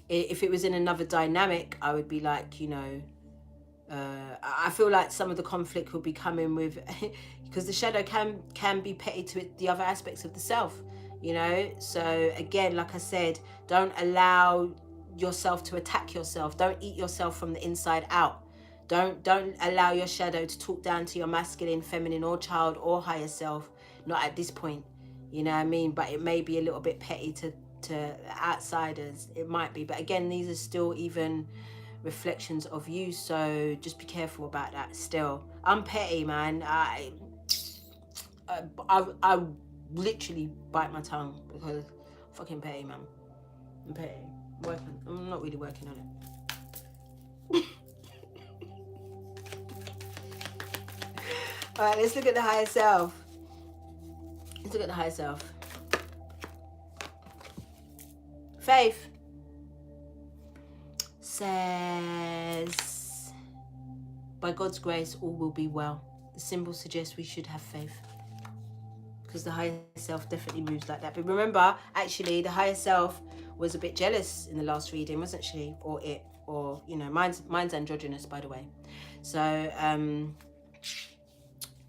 A: If it was in another dynamic, I would be like, you know, I feel like some of the conflict will be coming with because the shadow can be petty to it, the other aspects of the self, you know. So again, like I said, don't allow yourself to attack yourself. Don't eat yourself from the inside out. Don't allow your shadow to talk down to your masculine, feminine, or child or higher self. Not at this point, you know what I mean. But it may be a little bit petty to outsiders. It might be, but again, these are still even reflections of you, so just be careful about that. Still, I'm petty, man. I literally bite my tongue because I'm fucking petty, man. I'm petty. I'm not really working on it. All right, let's look at the higher self. Let's look at the higher self. Faith says, by God's grace, all will be well. The symbol suggests we should have faith, because the higher self definitely moves like that. But remember, actually, the higher self was a bit jealous in the last reading, wasn't she? Or it, or, you know, mine's androgynous, by the way. So,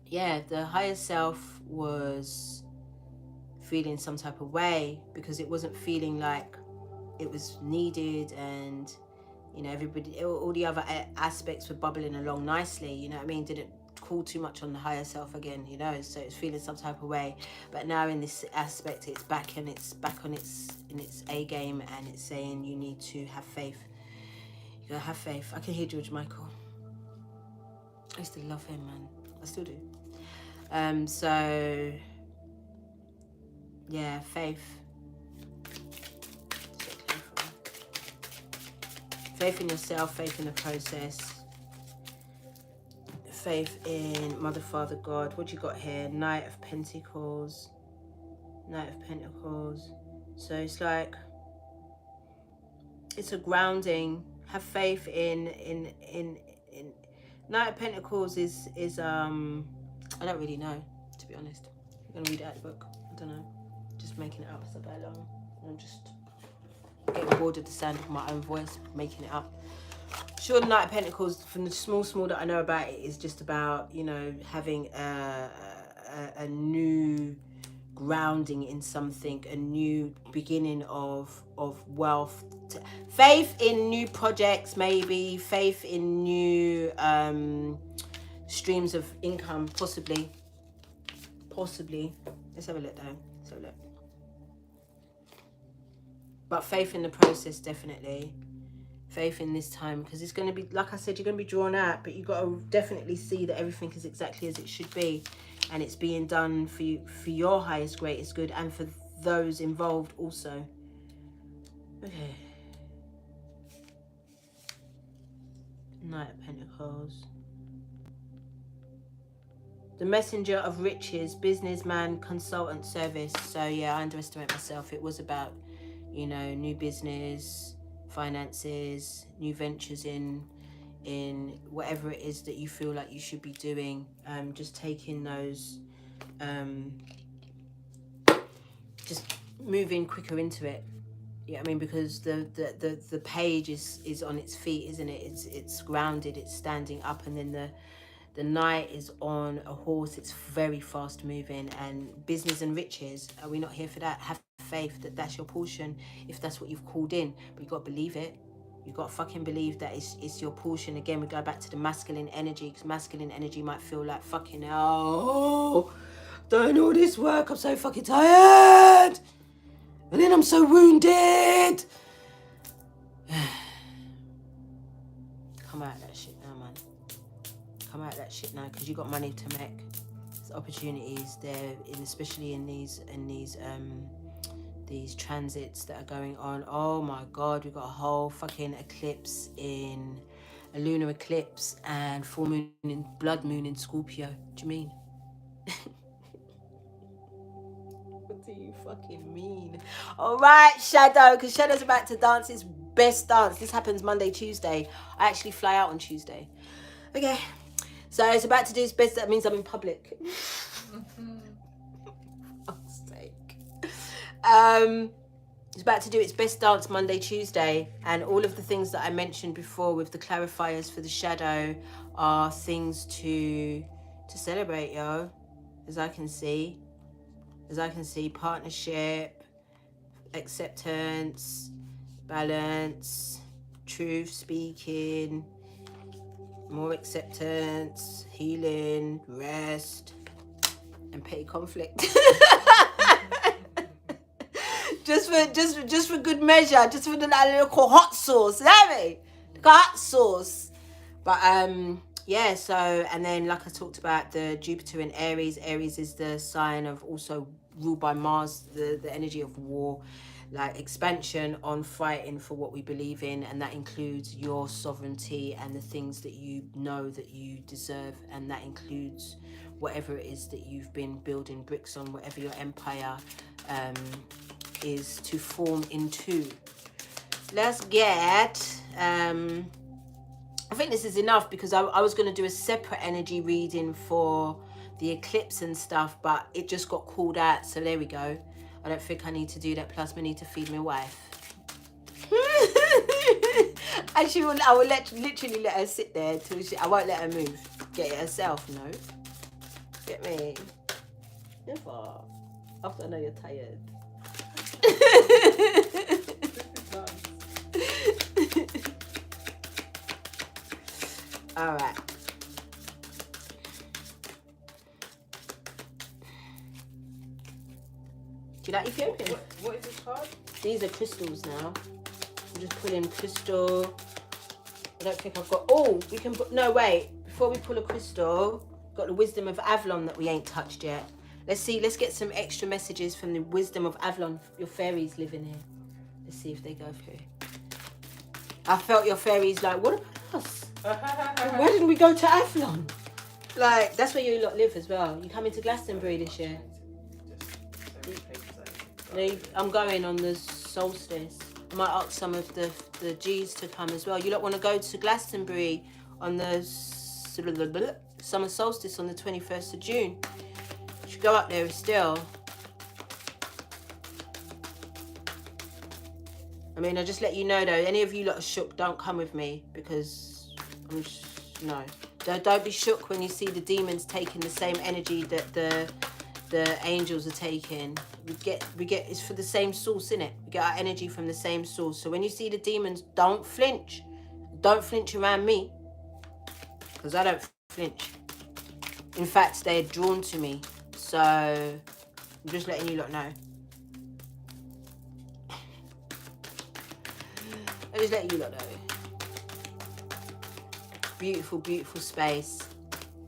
A: yeah, the higher self was feeling some type of way because it wasn't feeling like it was needed, and you know, everybody, all the other aspects were bubbling along nicely, you know what I mean? Didn't call too much on the higher self again, you know, so it's feeling some type of way. But now in this aspect, it's back, and it's back on its A game, and it's saying you need to have faith. You gotta have faith. I can hear George Michael. I used to love him, man. I still do. So yeah, faith. Faith in yourself, faith in the process, faith in Mother, Father, God. What you got here? Knight of Pentacles. Knight of Pentacles. So it's like, it's a grounding. Have faith in Knight of Pentacles is I don't really know, to be honest. I'm gonna read it out of the book. I don't know. Just making it up as I go along. I'm just getting bored of the sound of my own voice, making it up. Sure, the Knight of Pentacles, from the small that I know about it, is just about, you know, having a new grounding in something, a new beginning of wealth, faith in new projects, maybe faith in new streams of income, possibly. Let's have a look though. Let's have a look. But faith in the process, definitely. Faith in this time, because it's going to be, like I said, you're going to be drawn out, but you've got to definitely see that everything is exactly as it should be, and it's being done for you, for your highest, greatest good, and for those involved also. Okay. Knight of Pentacles. The messenger of riches, businessman, consultant, service. So yeah, I underestimate myself. It was about, you know, new business, finances, new ventures in whatever it is that you feel like you should be doing. Just taking those, just moving quicker into it. Yeah, I mean, because the page is on its feet, isn't it? It's grounded, it's standing up, and then the knight is on a horse. It's very fast moving. And business and riches, are we not here for that? Have faith that that's your portion, if that's what you've called in. But you got to believe it. You got to fucking believe that it's your portion. Again, we go back to the masculine energy, because masculine energy might feel like, fucking hell, doing all this work, I'm so fucking tired, and then I'm so wounded. Come out of that shit now, man. Come out of that shit now, because you got money to make. There's opportunities there, especially in these transits that are going on. Oh my god, we've got a whole fucking eclipse in a lunar eclipse and full moon in blood moon in Scorpio. Do you mean? What do you fucking mean? All right, Shadow, because Shadow's about to dance his best dance. This happens Monday, Tuesday. I actually fly out on Tuesday. Okay, so it's about to do its best. That means I'm in public. Fuck's sake. It's about to do its best dance Monday, Tuesday, and all of the things that I mentioned before with the clarifiers for the shadow are things to celebrate, yo. As I can see, partnership, acceptance, balance, truth speaking, more acceptance, healing, rest, and petty conflict. just for good measure, just for the little hot sauce, the hot sauce. But yeah, so, and then like I talked about the Jupiter in Aries. Aries is the sign of, also ruled by Mars, the energy of war, like expansion on fighting for what we believe in, and that includes your sovereignty and the things that you know that you deserve, and that includes whatever it is that you've been building bricks on, whatever your empire is to form into. Let's get I think this is enough, because I was going to do a separate energy reading for the eclipse and stuff, but it just got called out, so there we go. I don't think I need to do that, plus I need to feed my wife. And I will literally let her sit there till I won't let her move. Get it herself, no? Get me? Never. After I know you're tired. All right. Do you like Ethiopian?
B: What is this card?
A: These are crystals now. I'm just pulling crystal. I don't think I've got... Oh, we can put... No, wait. Before we pull a crystal, got the wisdom of Avalon that we ain't touched yet. Let's see. Let's get some extra messages from the wisdom of Avalon. Your fairies live in here. Let's see if they go through. I felt your fairies like, what about us? Why didn't we go to Avalon? Like, that's where you lot live as well. You coming to Glastonbury this year? I'm going on the solstice. I might ask some of the G's to come as well. You lot want to go to Glastonbury on the summer solstice on the 21st of June. You should go up there still. I mean, I just let you know though, any of you lot are shook, don't come with me, because I'm just, no. Don't be shook when you see the demons taking the same energy that the angels are taking. We get it's for the same source, innit? We get our energy from the same source. So when you see the demons, don't flinch. Don't flinch around me, because I don't flinch. In fact, they're drawn to me. So I'm just letting you lot know. I'm just letting you lot know. Beautiful, beautiful space.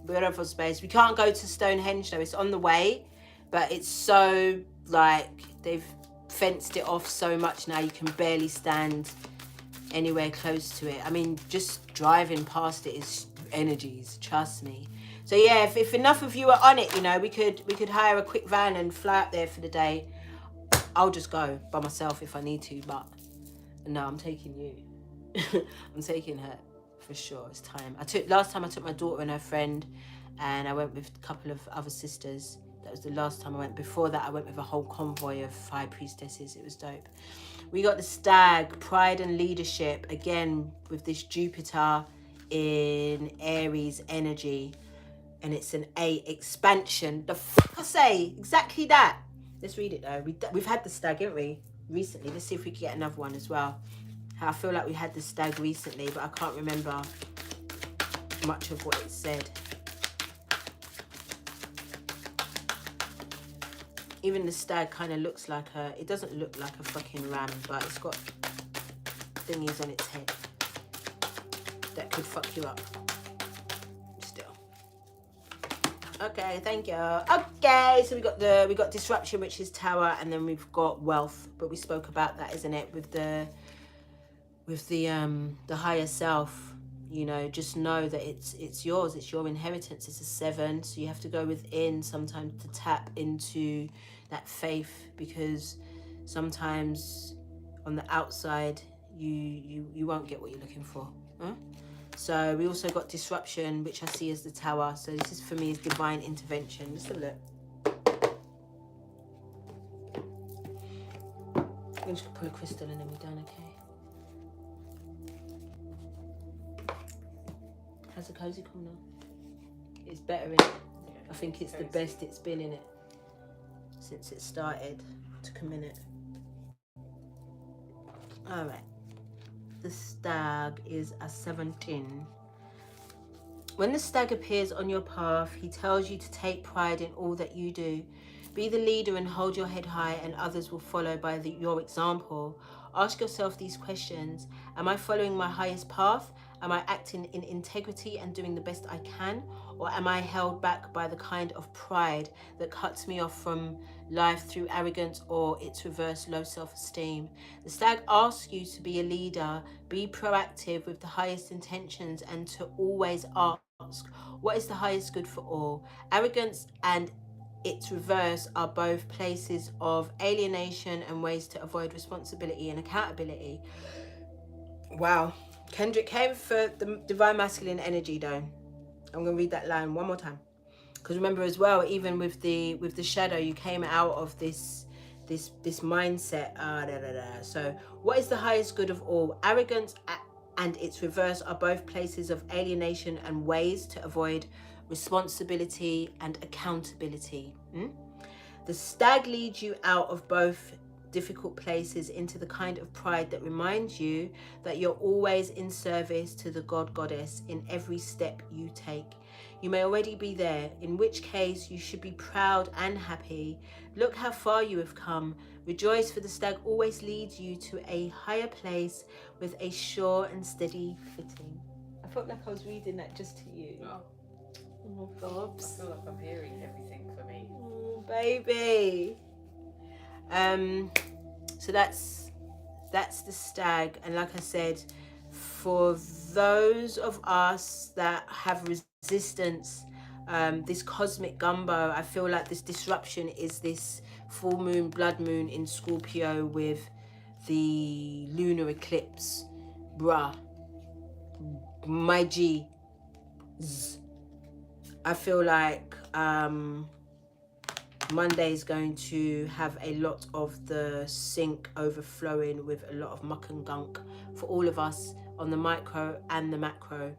A: Beautiful space. We can't go to Stonehenge though. It's on the way, but it's so, like, they've fenced it off so much now you can barely stand anywhere close to it. I mean, just driving past it is energies, trust me. So yeah, if enough of you are on it, you know, we could hire a quick van and fly up there for the day. I'll just go by myself if I need to, but no, I'm taking you. I'm taking her. For sure, it's time. Last time I took my daughter and her friend, and I went with a couple of other sisters. That was the last time I went. Before that, I went with a whole convoy of 5 priestesses. It was dope. We got the stag, pride and leadership, again with this Jupiter in Aries energy, and it's an 8 expansion. The fuck I say exactly that. Let's read it though. We've had the stag, haven't we? Recently. Let's see if we can get another one as well. I feel like we had the stag recently, but I can't remember much of what it said. Even the stag kind of looks like it doesn't look like a fucking ram, but it's got thingies on its head that could fuck you up. Still. Okay, thank you. Okay, so we got disruption, which is tower, and then we've got wealth, but we spoke about that, isn't it, with the higher self. You know, just know that it's yours, it's your inheritance. It's a 7, so you have to go within sometimes to tap into that faith, because sometimes on the outside you won't get what you're looking for. So we also got disruption, which I see as the tower. So this is, for me, is divine intervention. Just a look. I'm just gonna put a crystal and then we're done, okay? How's the cozy corner? It's better, in it. I think it's the best it's been in it since it started. Took a minute. All right. The stag is a 17. When the stag appears on your path, he tells you to take pride in all that you do. Be the leader and hold your head high, and others will follow by your example. Ask yourself these questions. Am I following my highest path? Am I acting in integrity and doing the best I can? Or am I held back by the kind of pride that cuts me off from life through arrogance or its reverse, low self-esteem? The stag asks you to be a leader, be proactive with the highest intentions, and to always ask, what is the highest good for all? Arrogance and its reverse are both places of alienation and ways to avoid responsibility and accountability. Wow. Kendrick came for the divine masculine energy though. I'm going to read that line one more time. Because remember as well, even with the shadow, you came out of this mindset. So what is the highest good of all? Arrogance and its reverse are both places of alienation and ways to avoid responsibility and accountability. The stag leads you out of both difficult places into the kind of pride that reminds you that you're always in service to the god goddess in every step you take. You may already be there, in which case you should be proud and happy. Look how far you have come. Rejoice, for the stag always leads you to a higher place with a sure and steady footing. I felt like I was reading that just to you. Oh, Bobs.
B: I feel like I'm hearing everything for me.
A: Oh, baby. So that's the stag, and like I said, for those of us that have resistance, this cosmic gumbo, I feel like this disruption is this full moon, blood moon in Scorpio with the lunar eclipse. Bruh, my G. I feel like Monday is going to have a lot of the sink overflowing with a lot of muck and gunk for all of us on the micro and the macro.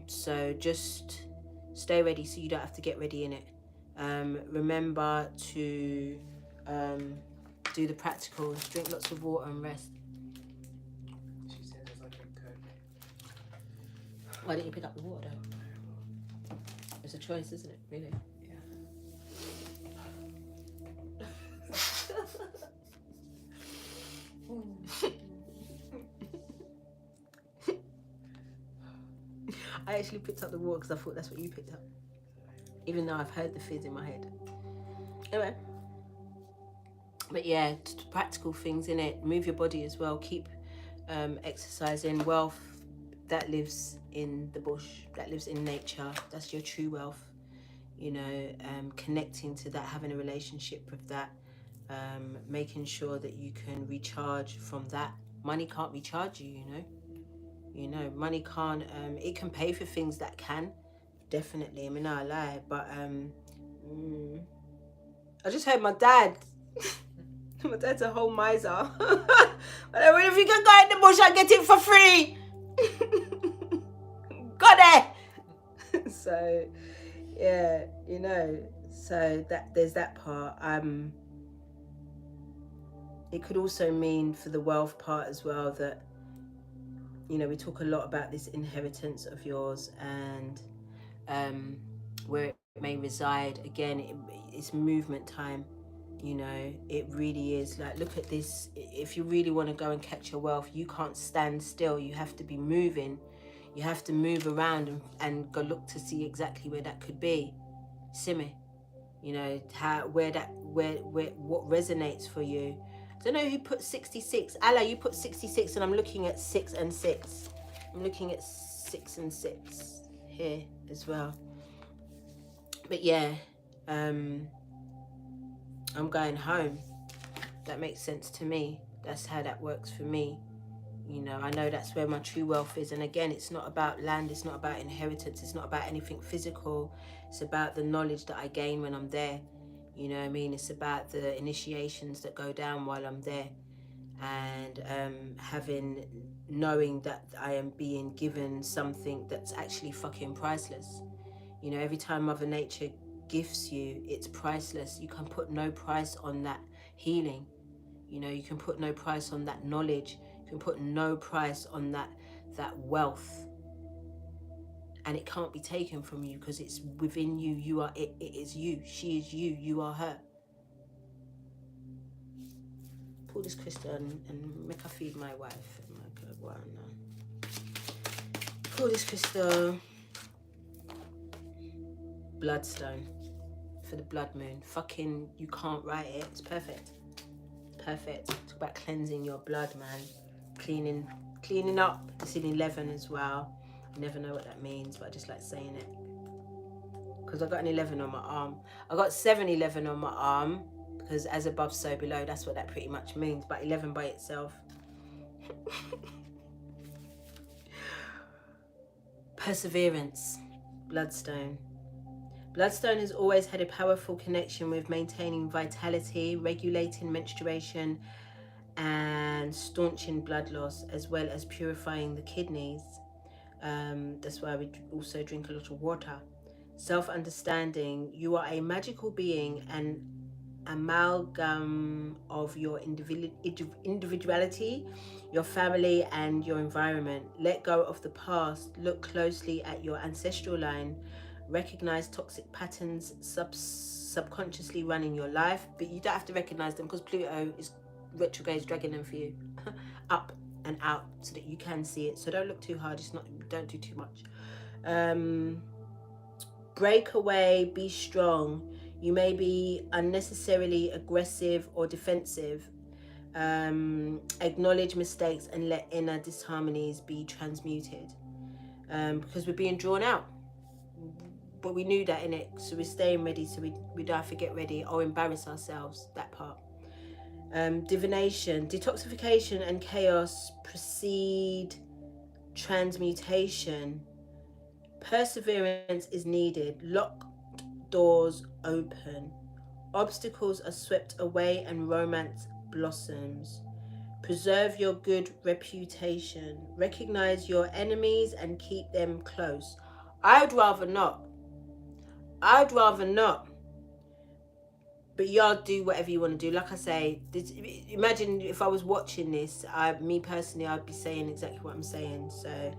A: So just stay ready so you don't have to get ready in it. Remember to do the practicals, drink lots of water and rest.
B: She said it's like a Coke.
A: Why didn't you pick up the water though? It's a choice, isn't it? Really?
B: Yeah.
A: I actually picked up the water because I thought that's what you picked up. Even though I've heard the fizz in my head. Anyway. But yeah, practical things in it. Move your body as well. Keep exercising. Wealth that lives in the bush, that lives in nature. That's your true wealth. You know, connecting to that, having a relationship with that. Making sure that you can recharge from that. Money can't recharge you, you know. You know, money can't, it can pay for things that can, definitely. I mean, I lie, but I just heard my dad. My dad's a whole miser. But if you can go in the bush and get it for free, got it. So, yeah, you know, so that there's that part. It could also mean for the wealth part as well that, you know, we talk a lot about this inheritance of yours and where it may reside. Again, it's movement time. You know, it really is. Like, look at this. If you really want to go and catch your wealth, you can't stand still. You have to be moving. You have to move around and go look to see exactly where that could be. Simi, you know, what resonates for you. I don't know who put 66. Allah, you put 66, and I'm looking at 6 and 6. I'm looking at 6 and 6 here as well. But yeah, I'm going home. That makes sense to me. That's how that works for me. You know, I know that's where my true wealth is. And again, it's not about land. It's not about inheritance. It's not about anything physical. It's about the knowledge that I gain when I'm there. You know what I mean? It's about the initiations that go down while I'm there. And knowing that I am being given something that's actually fucking priceless. You know, every time Mother Nature gifts you, it's priceless. You can put no price on that healing. You know, you can put no price on that knowledge. You can put no price on that wealth. And it can't be taken from you because it's within you. You are it. It is you. She is you. You are her. Pull this crystal and make her feed my wife. Pull this crystal. Bloodstone for the blood moon. Fucking, you can't write it. It's perfect. Perfect. Talk about cleansing your blood, man. Cleaning up. It's in 11 as well. I never know what that means, but I just like saying it. Because I got an 11 on my arm. I got 7-11 on my arm. Because as above, so below. That's what that pretty much means. But 11 by itself. Perseverance. Bloodstone. Bloodstone has always had a powerful connection with maintaining vitality, regulating menstruation, and staunching blood loss, as well as purifying the kidneys. That's why we also drink a lot of water. Self-understanding. You are a magical being, an amalgam of your individuality, your family, and your environment. Let go of the past. Look closely at your ancestral line. Recognize toxic patterns subconsciously running your life, but you don't have to recognize them because Pluto is retrograde, is dragging them for you up and out so that you can see it. So don't look too hard. Don't do too much. Break away. Be strong. You may be unnecessarily aggressive or defensive. Acknowledge mistakes and let inner disharmonies be transmuted. Because we're being drawn out. But we knew that in it, so we're staying ready so we don't have to get ready or embarrass ourselves, that part. Divination, detoxification and chaos precede transmutation. Perseverance is needed. Locked doors open. Obstacles are swept away and romance blossoms. Preserve your good reputation. Recognize your enemies and keep them close. I'd rather not. I'd rather not. But y'all do whatever you want to do. Like I say, imagine if I was watching this, me personally, I'd be saying exactly what I'm saying. So,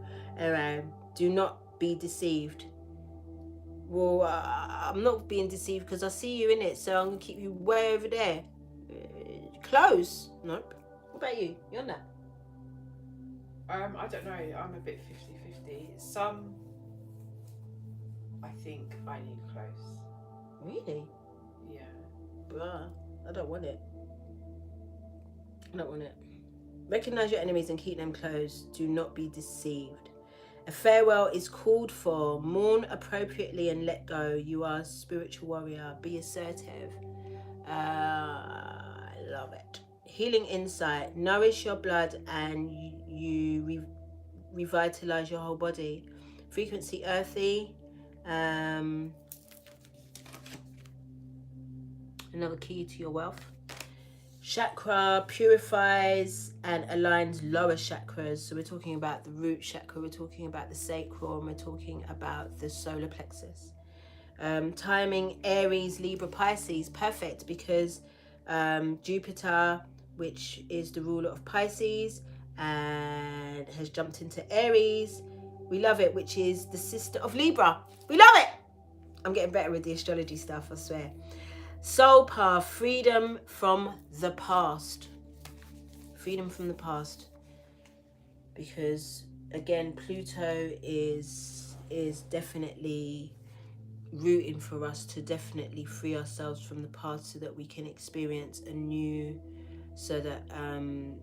A: do not be deceived. Well, I'm not being deceived because I see you in it, so I'm going to keep you way over there. Close. Nope. What about you? You're not.
B: I don't know. I'm a bit 50-50. Some, I think I need close.
A: Really?
B: Yeah.
A: Bruh, I don't want it. I don't want it. Recognize your enemies and keep them close. Do not be deceived. A farewell is called for. Mourn appropriately and let go. You are a spiritual warrior. Be assertive. I love it. Healing insight. Nourish your blood and you revitalize your whole body. Frequency earthy. Another key to your wealth. Chakra purifies and aligns lower chakras. So we're talking about the root chakra, we're talking about the sacral, and we're talking about the solar plexus. Timing Aries, Libra, Pisces, perfect, because Jupiter, which is the ruler of Pisces and has jumped into Aries, we love it, which is the sister of Libra. We love it. I'm getting better with the astrology stuff, I swear. Soul path, freedom from the past. Freedom from the past. Because again, Pluto is definitely rooting for us to definitely free ourselves from the past so that we can experience a new, so that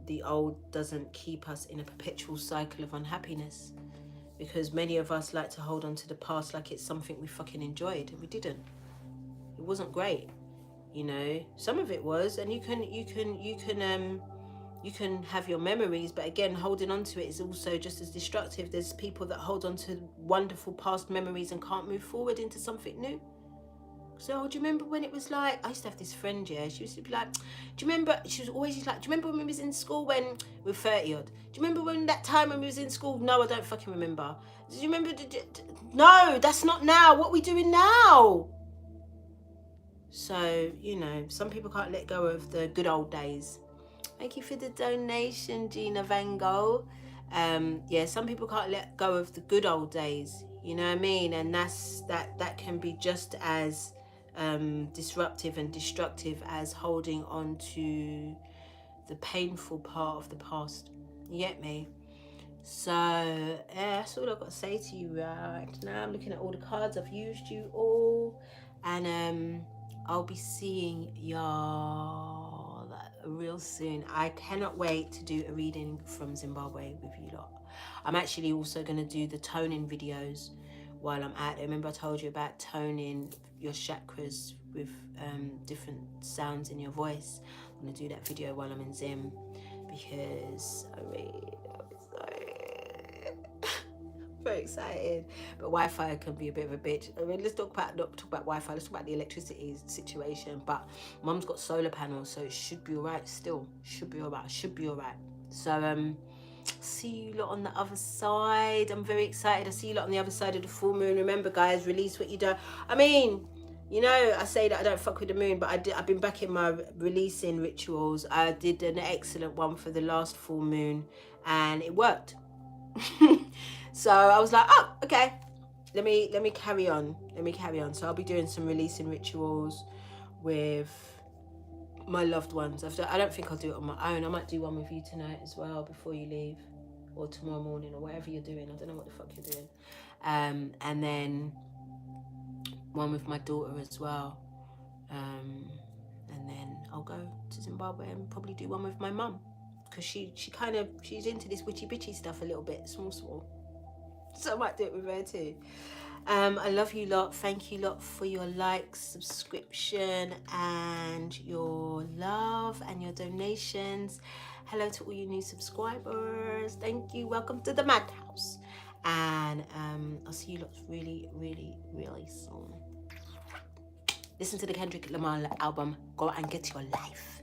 A: the old doesn't keep us in a perpetual cycle of unhappiness. Because many of us like to hold on to the past like it's something we fucking enjoyed, and we didn't. It wasn't great. You know, some of it was, and you can have your memories, but again, holding on to it is also just as destructive. There's people that hold on to wonderful past memories and can't move forward into something new. So, do you remember when it was like, I used to have this friend, yeah, she used to be like, do you remember, she was always like, do you remember when we was in school when we were 30 odd? Do you remember when that time when we was in school? No, I don't fucking remember. Do you remember? No, that's not now. What are we doing now? So, you know, some people can't let go of the good old days. Thank you for the donation, Gina Van Gogh. Yeah, some people can't let go of the good old days. You know what I mean? And that can be just as disruptive and destructive as holding on to the painful part of the past. You get me? So, yeah, that's all I've got to say to you right now. I'm looking at all the cards. I've used you all. And I'll be seeing y'all real soon. I cannot wait to do a reading from Zimbabwe with you lot. I'm actually also going to do the toning videos while I'm at it. Remember I told you about toning your chakras with different sounds in your voice. I'm going to do that video while I'm in Zim, because very excited, but Wi-Fi can be a bit of a bitch. I mean, let's not talk about Wi-Fi. Let's talk about the electricity situation. But Mum's got solar panels, so it should be alright. Still, should be alright. So see you lot on the other side. I'm very excited. I see you lot on the other side of the full moon. Remember, guys, release what you do. I mean, you know, I say that I don't fuck with the moon, but I've been back in my releasing rituals. I did an excellent one for the last full moon, and it worked. So I was like, oh, okay, let me carry on. So I'll be doing some releasing rituals with my loved ones. I don't think I'll do it on my own. I might do one with you tonight as well before you leave, or tomorrow morning, or whatever you're doing. I don't know what the fuck you're doing. And then one with my daughter as well. And then I'll go to Zimbabwe and probably do one with my mum, because she's into this witchy bitchy stuff a little bit, small. So I might do it with her too. I love you lot. Thank you lot for your likes, subscription, and your love and your donations. Hello to all you new subscribers. Thank you. Welcome to the Madhouse. And I'll see you lots really, really, really soon. Listen to the Kendrick Lamar album. Go and get your life.